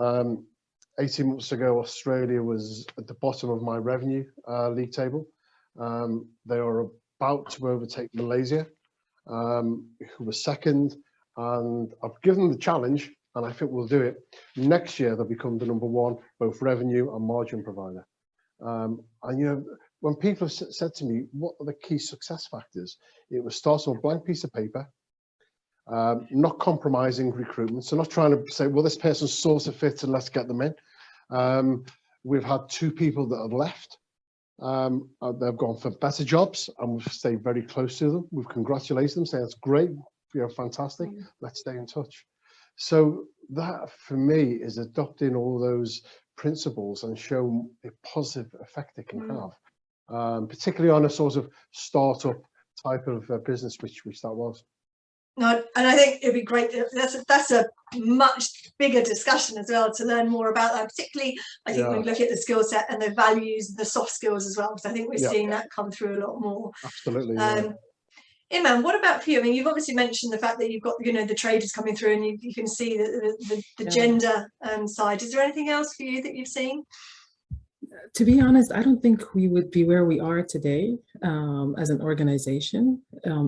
18 months ago, Australia was at the bottom of my revenue league table. They are about to overtake Malaysia, who was second. And I've given them the challenge, and I think we'll do it. Next year, they'll become the #1, both revenue and margin provider. And, you know, when people have said to me, what are the key success factors? It was start on a blank piece of paper, not compromising recruitment. So not trying to say, well, this person's sort of fit and let's get them in. We've had 2 people that have left. They've gone for better jobs and we've stayed very close to them. We've congratulated them, saying, that's great, fantastic, let's stay in touch. So that, for me, is adopting all those principles and show a positive effect it can have, particularly on a sort of startup type of business, which that was. No, and I think it'd be great. That's a much bigger discussion as well, to learn more about that. Particularly, I think when we look at the skill set and the values, the soft skills as well, because I think we're seeing that come through a lot more. Absolutely. Eman, what about for you? I mean, you've obviously mentioned the fact that you've got, the traders coming through, and you can see the gender side. Is there anything else for you that you've seen? To be honest, I don't think we would be where we are today as an organization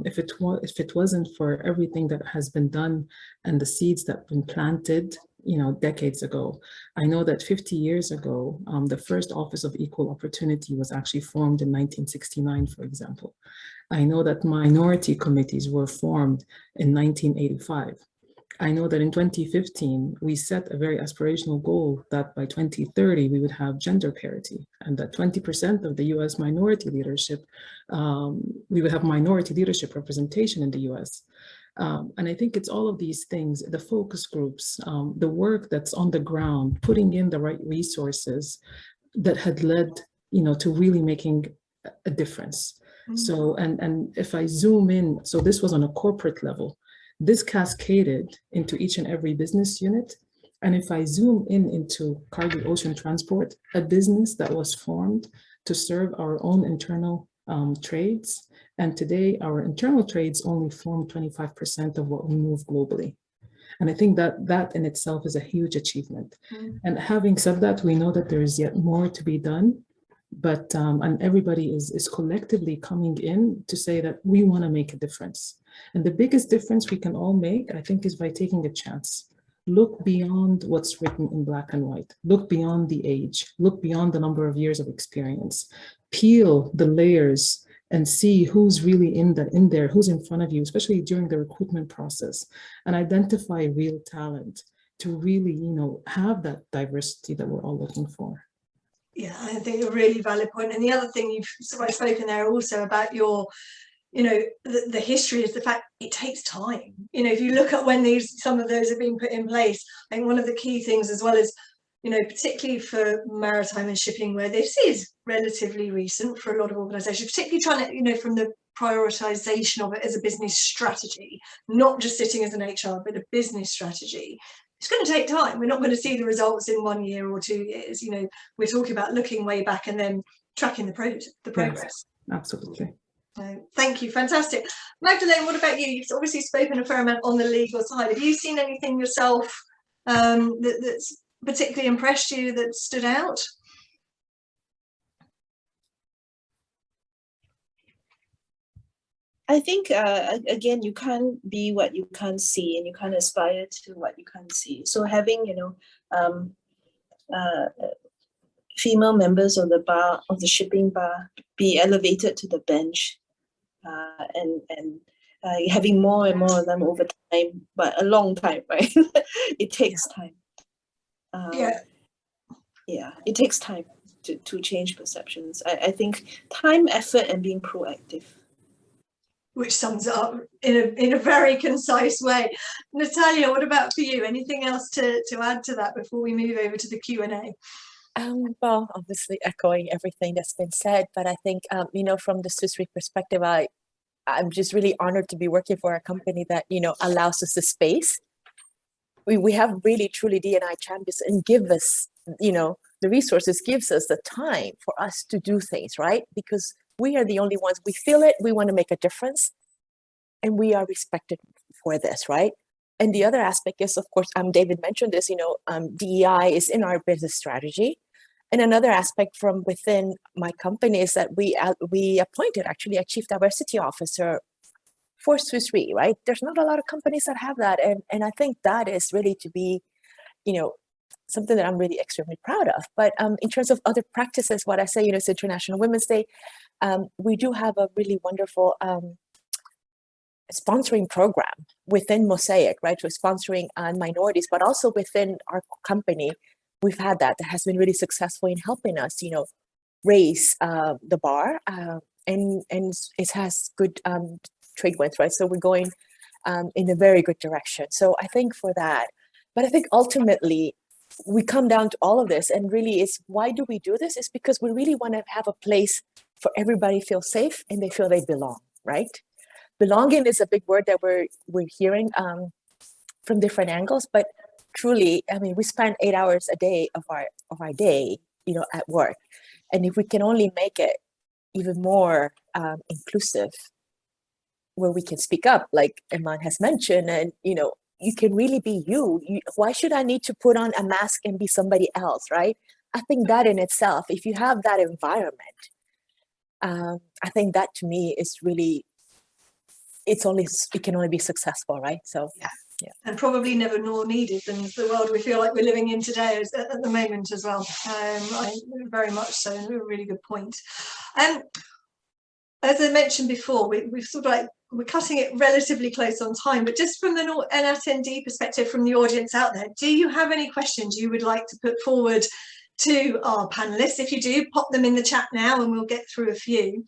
if it wasn't for everything that has been done and the seeds that have been planted, decades ago. I know that 50 years ago, the first Office of Equal Opportunity was actually formed in 1969, for example. I know that minority committees were formed in 1985. I know that in 2015, we set a very aspirational goal that by 2030, we would have gender parity, and that 20% of the US minority leadership, we would have minority leadership representation in the US. And I think it's all of these things, the focus groups, the work that's on the ground, putting in the right resources that had led, to really making a difference. So, and if I zoom in, so this was on a corporate level. This cascaded into each and every business unit. And if I zoom into Cargill Ocean Transport, a business that was formed to serve our own internal trades. And today our internal trades only form 25% of what we move globally. And I think that in itself is a huge achievement. And having said that, we know that there is yet more to be done. But and everybody is collectively coming in to say that we want to make a difference. And the biggest difference we can all make, I think, is by taking a chance. Look beyond what's written in black and white. Look beyond the age. Look beyond the number of years of experience. Peel the layers and see who's really in there, who's in front of you, especially during the recruitment process, and identify real talent to really, have that diversity that we're all looking for. Yeah, I think a really valid point. And the other thing you've spoken there also about your, the history is the fact it takes time. If you look at when some of those are being put in place, I think one of the key things as well is, particularly for maritime and shipping, where this is relatively recent for a lot of organisations, particularly trying to, from the prioritisation of it as a business strategy, not just sitting as an HR, but a business strategy. It's going to take time. We're not going to see the results in 1 year or 2 years. We're talking about looking way back and then tracking the progress. Yes, absolutely. Thank you. Fantastic. Magdalene, what about you? You've obviously spoken a fair amount on the legal side. Have you seen anything yourself that's particularly impressed you, that stood out? I think, again, you can't be what you can't see, and you can't aspire to what you can't see. So having, female members of the bar, of the shipping bar, be elevated to the bench, and having more and more of them over time, but a long time, right? It takes time. It takes time to change perceptions. I think time, effort, and being proactive. Which sums it up in a very concise way. Natalia, what about for you? Anything else to add to that before we move over to the Q&A? Well, obviously echoing everything that's been said, but I think, from the SwissRe perspective, I'm just really honored to be working for a company that, allows us the space. We have really, truly D&I champions, and give us, the resources, gives us the time for us to do things, right? Because we are the only ones, we feel it, we want to make a difference, and we are respected for this, right? And the other aspect is, of course, David mentioned this, DEI is in our business strategy. And another aspect from within my company is that we appointed actually a chief diversity officer for SwissRe, right? There's not a lot of companies that have that. And I think that is really to be, something that I'm really extremely proud of. But in terms of other practices, what I say, it's International Women's Day. We do have a really wonderful sponsoring program within Mosaic, right? We're sponsoring minorities, but also within our company, we've had that has been really successful in helping us, you know, raise the bar, and it has good trade winds, right? So we're going in a very good direction. So I think for that, but I think ultimately we come down to all of this, and really is, why do we do this? It's because we really want to have a place for everybody to feel safe and they feel they belong, right? Belonging is a big word that we're hearing from different angles, but truly, I mean, we spend 8 hours a day of our day, you know, at work, and if we can only make it even more inclusive, where we can speak up, like Eman has mentioned, and you know, you can really be you. Why should I need to put on a mask and be somebody else, right? I think that in itself, if you have that environment, I think that to me is really, it can only be successful, right? So yeah. Yeah. And probably never more needed than the world we feel like we're living in today at the moment as well. Very much so, a really good point. As I mentioned before, we've sort of like, we're cutting it relatively close on time, but just from an attendee perspective, from the audience out there, do you have any questions you would like to put forward to our panelists? If you do, pop them in the chat now and we'll get through a few.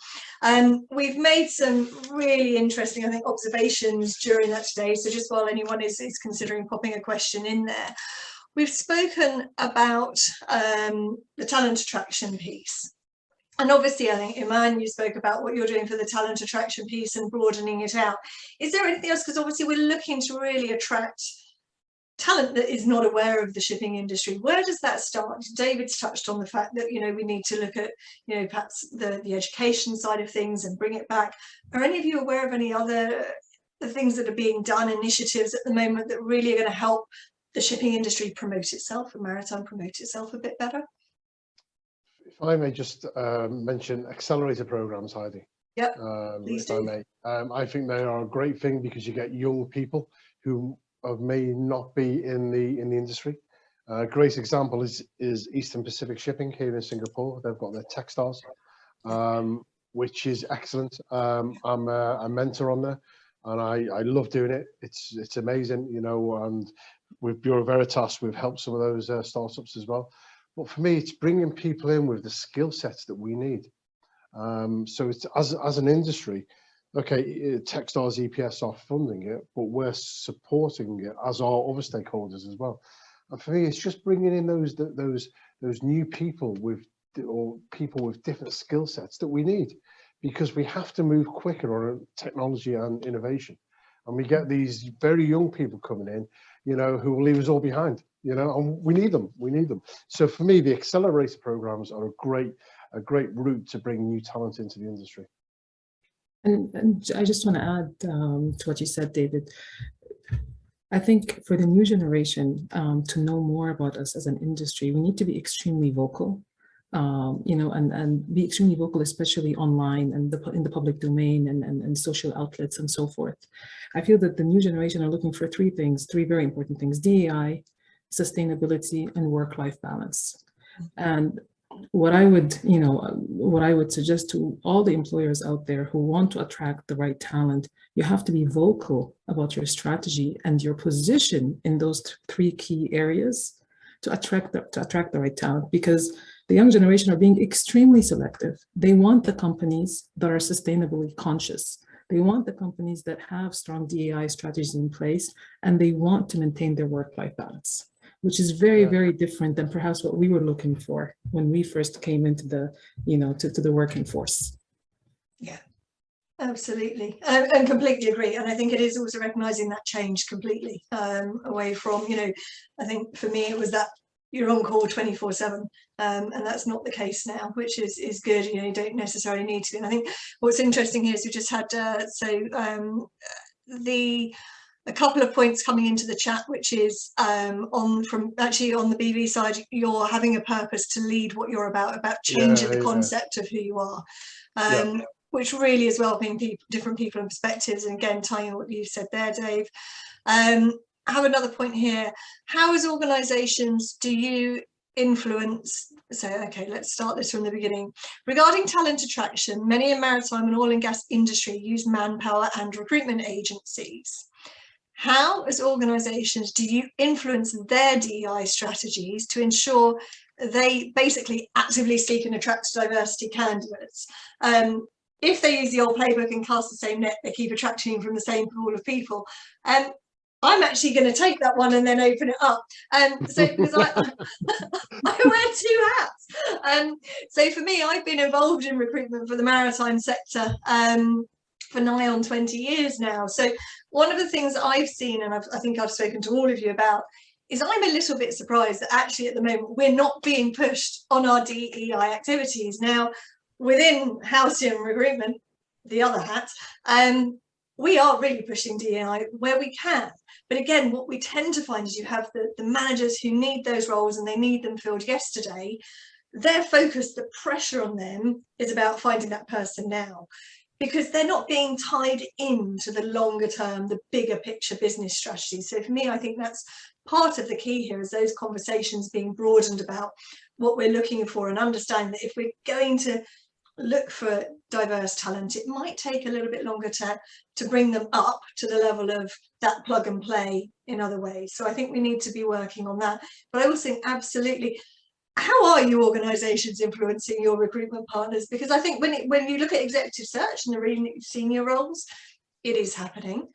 We've made some really interesting, I think, observations during that today. So just while anyone is considering popping a question in there, we've spoken about the talent attraction piece. And obviously, I think, Eman, you spoke about what you're doing for the talent attraction piece and broadening it out. Is there anything else? Because obviously we're looking to really attract talent that is not aware of the shipping industry. Where does that start? David's touched on the fact that, you know, we need to look at, you know, perhaps the education side of things and bring it back. Are any of you aware of any other things that are being done, initiatives at the moment that really are going to help the shipping industry promote itself and maritime promote itself a bit better? If I may just mention accelerator programs, Heidi. Yep, please do. If I may. I think they are a great thing because you get young people who may not be in the industry. A great example is Eastern Pacific Shipping here in Singapore. They've got their Techstars, which is excellent. I'm a mentor on there, and I love doing it. It's amazing, you know. And with Bureau Veritas, we've helped some of those startups as well. But for me, it's bringing people in with the skill sets that we need. So it's as an industry. Okay, Techstars, EPS are funding it, but we're supporting it as our other stakeholders as well. And for me, it's just bringing in those new people or people with different skill sets that we need, because we have to move quicker on technology and innovation. And we get these very young people coming in, you know, who will leave us all behind, you know, and we need them. We need them. So for me, the accelerator programs are a great route to bring new talent into the industry. And I just want to add to what you said, David. I think for the new generation to know more about us as an industry, we need to be extremely vocal, you know, and be extremely vocal, especially online and in the public domain and social outlets and so forth. I feel that the new generation are looking for three very important things: DEI, sustainability, and work-life balance. And what I would suggest to all the employers out there who want to attract the right talent, you have to be vocal about your strategy and your position in those three key areas to attract the right talent, because the young generation are being extremely selective. They want the companies that are sustainably conscious. They want the companies that have strong DEI strategies in place, and they want to maintain their work-life balance, which is very, very different than perhaps what we were looking for when we first came into the, you know, to the working force. Yeah, absolutely, and completely agree. And I think it is also recognizing that change completely away from, you know, I think for me it was that you're on call 24/7, and that's not the case now, which is good. You know, you don't necessarily need to be. And I think what's interesting here is we just had a couple of points coming into the chat, which is on the BV side, you're having a purpose to lead what you're about changing the concept of who you are, which really is welcoming different people and perspectives. And again, tying on what you said there, Dave. I have another point here. How as organisations do you influence? So, okay, let's start this from the beginning. Regarding talent attraction, many in maritime and oil and gas industry use manpower and recruitment agencies. How, as organisations, do you influence their DEI strategies to ensure they basically actively seek and attract diversity candidates? If they use the old playbook and cast the same net, they keep attracting from the same pool of people. I'm actually going to take that one and then open it up. So because I wear two hats. So for me, I've been involved in recruitment for the maritime sector for nigh on 20 years now. So one of the things I've seen, and I think I've spoken to all of you about, is I'm a little bit surprised that actually at the moment we're not being pushed on our DEI activities. Now, within halcyon recruitment, the other hat, we are really pushing DEI where we can. But again, what we tend to find is you have the managers who need those roles and they need them filled yesterday. Their focus, the pressure on them is about finding that person now, because they're not being tied into the longer term, the bigger picture business strategy. So for me, I think that's part of the key here, is those conversations being broadened about what we're looking for, and understand that if we're going to look for diverse talent, it might take a little bit longer to bring them up to the level of that plug and play in other ways. So I think we need to be working on that. But I also think absolutely, how are you organisations influencing your recruitment partners? Because I think when you look at executive search and the really senior roles, it is happening.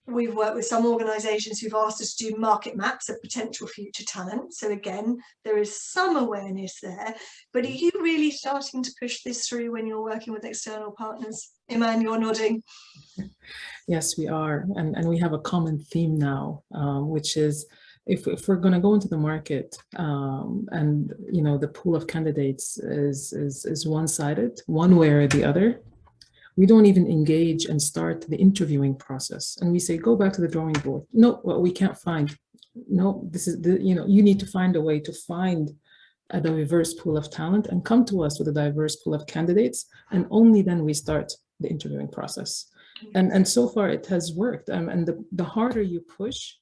We've worked with some organisations who've asked us to do market maps of potential future talent. So again, there is some awareness there. But are you really starting to push this through when you're working with external partners? Eman, you're nodding. Yes, we are. And we have a common theme now, which is if we're going to go into the market and, you know, the pool of candidates is one-sided, one way or the other, we don't even engage and start the interviewing process. And we say, go back to the drawing board. No, well, we can't find. No, this is the, you know, you need to find a way to find a diverse pool of talent and come to us with a diverse pool of candidates. And only then we start the interviewing process. And so far it has worked. And the harder you push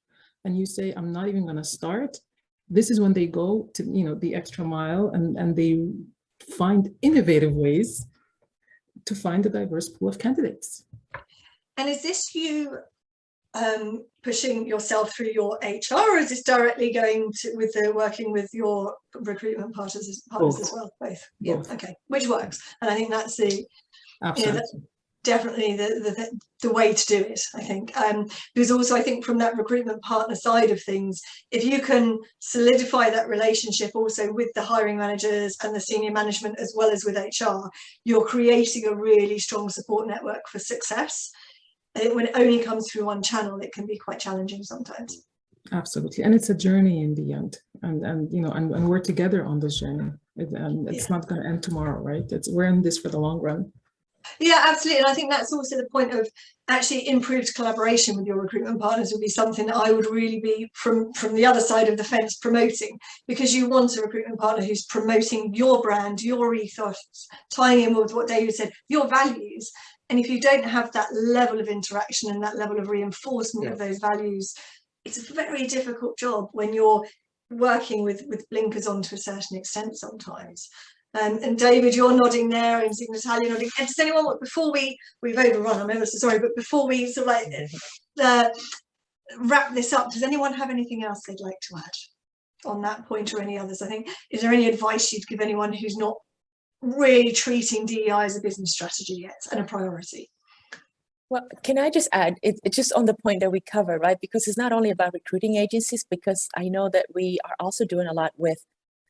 and you say, I'm not even going to start, this is when they go to, you know, the extra mile and they find innovative ways to find a diverse pool of candidates. And is this you pushing yourself through your HR, or is this directly going to working with your recruitment partners as well? Both. Yeah. Both. Okay. Which works, and I think that's the Absolutely. Definitely the way to do it, I think. Because also I think from that recruitment partner side of things, if you can solidify that relationship also with the hiring managers and the senior management as well as with HR, you're creating a really strong support network for success. And when it only comes through one channel, it can be quite challenging sometimes. Absolutely. And it's a journey in the end. And you know, and we're together on this journey. It's not going to end tomorrow, right? We're in this for the long run. Yeah, absolutely. And I think that's also the point of actually improved collaboration with your recruitment partners would be something that I would really be from the other side of the fence promoting, because you want a recruitment partner who's promoting your brand, your ethos, tying in with what David said, your values. And if you don't have that level of interaction and that level of reinforcement of those values, it's a very difficult job when you're working with blinkers on to a certain extent sometimes. And David, you're nodding there, and Natalia nodding. And does anyone, before we've overrun, I'm ever so sorry, but before we sort of like wrap this up, does anyone have anything else they'd like to add on that point or any others? I think, is there any advice you'd give anyone who's not really treating DEI as a business strategy yet and a priority? Well, can I just add, it's just on the point that we covered, right? Because it's not only about recruiting agencies, because I know that we are also doing a lot with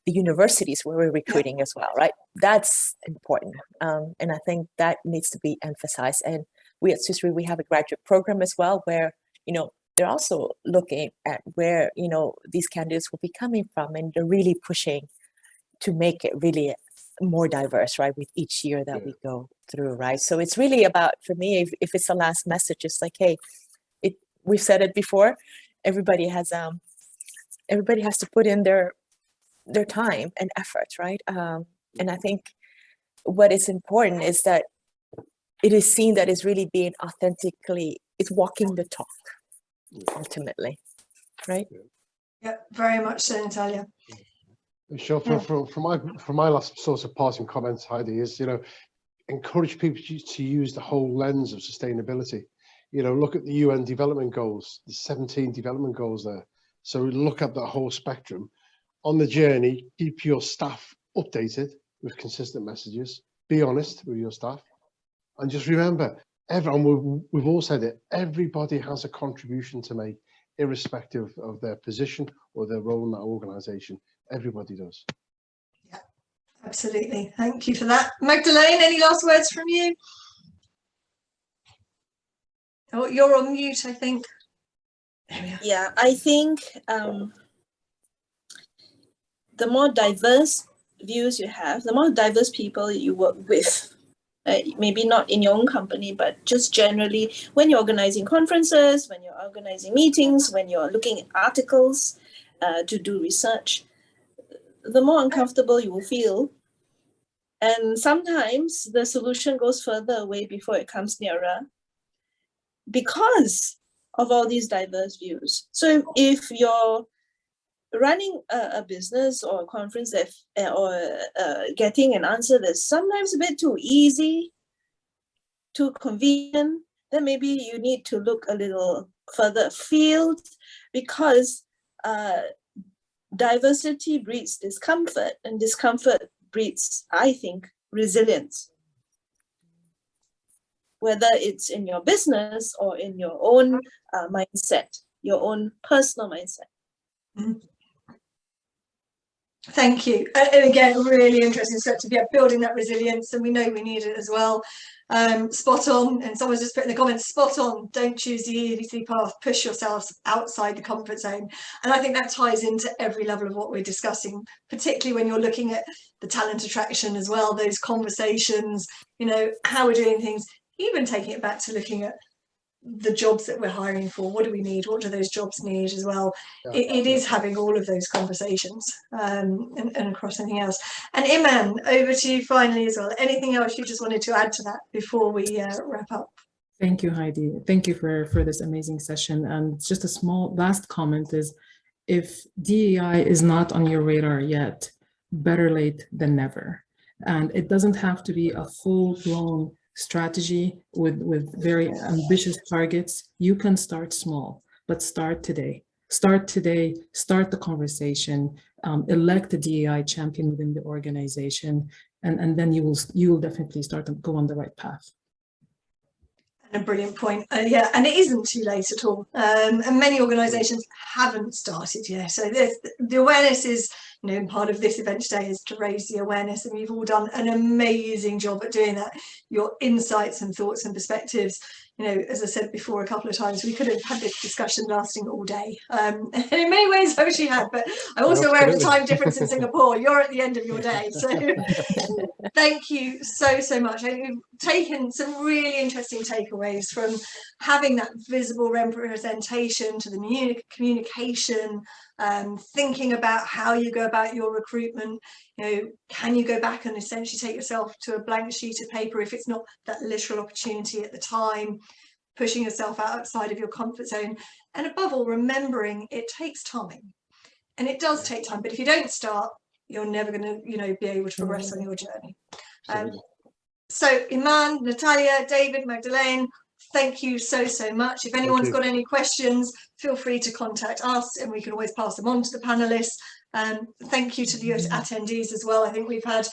the universities where we're recruiting as well, right? That's important. And I think that needs to be emphasized. And we at SwissRe, we have a graduate program as well, where, you know, they're also looking at where, you know, these candidates will be coming from, and they're really pushing to make it really more diverse, right, with each year that we go through, right? So it's really about, for me, if it's the last message, it's like, hey, we've said it before, everybody has to put in their time and effort, right? And I think what is important is that it is seen that it's really being authentically, it's walking the talk, ultimately, right? Yeah, very much so, Natalia. Sure. From my last sort of parting comments, Heidi, is, encourage people to use the whole lens of sustainability. Look at the UN development goals, the 17 development goals there. So look at the whole spectrum. On the journey, keep your staff updated with consistent messages. Be honest with your staff. And just remember, we've all said it, everybody has a contribution to make, irrespective of their position or their role in that organisation. Everybody does. Yeah, absolutely. Thank you for that. Magdalene, any last words from you? Oh, you're on mute, I think. There we are. Yeah, I think the more diverse views you have, the more diverse people you work with, maybe not in your own company, but just generally when you're organizing conferences, when you're organizing meetings, when you're looking at articles to do research, the more uncomfortable you will feel. And sometimes the solution goes further away before it comes nearer because of all these diverse views. So if you're running a business or a conference or getting an answer that's sometimes a bit too easy, too convenient, then maybe you need to look a little further afield, because diversity breeds discomfort, and discomfort breeds, I think, resilience. Whether it's in your business or in your own mindset, your own personal mindset. Mm. Thank you. And again, really interesting step to be building that resilience, and we know we need it as well. Spot on. And someone's just put in the comments, spot on, don't choose the easy path, push yourselves outside the comfort zone. And I think that ties into every level of what we're discussing, particularly when you're looking at the talent attraction as well, those conversations, how we're doing things, even taking it back to looking at the jobs that we're hiring for. What do we need? What do those jobs need as well? Yeah. It is having all of those conversations and across anything else. And Eman, over to you finally as well. Anything else you just wanted to add to that before we wrap up? Thank you, Heidi. Thank you for this amazing session. And just a small last comment is, if DEI is not on your radar yet, better late than never. And it doesn't have to be a full-blown strategy with very ambitious targets. You can start small, but start today. Start today, start the conversation, elect a DEI champion within the organization, and then you will definitely start to go on the right path. And a brilliant point. Yeah, and it isn't too late at all. And many organisations haven't started yet. So the awareness is, part of this event today is to raise the awareness, and you've all done an amazing job at doing that. Your insights and thoughts and perspectives, as I said before a couple of times, we could have had this discussion lasting all day. And in many ways, I wish you had, but I'm also aware of the time difference in Singapore. You're at the end of your day. So thank you so much. You've taken some really interesting takeaways from having that visible representation to the communication, thinking about how you go about your recruitment. Can you go back and essentially take yourself to a blank sheet of paper if it's not that literal opportunity at the time, pushing yourself outside of your comfort zone, and above all, remembering it takes time. And it does take time, but if you don't start, you're never going to be able to progress on your journey. So Eman, Natalia, David, Magdalene, thank you so much. If anyone's got any questions, feel free to contact us, and we can always pass them on to the panelists. Thank you to the attendees as well. I think we've had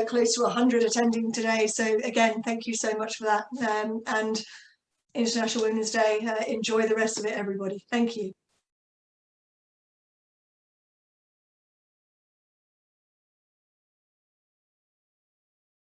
close to 100 attending today. So again, thank you so much for that. And International Women's Day. Enjoy the rest of it, everybody. Thank you.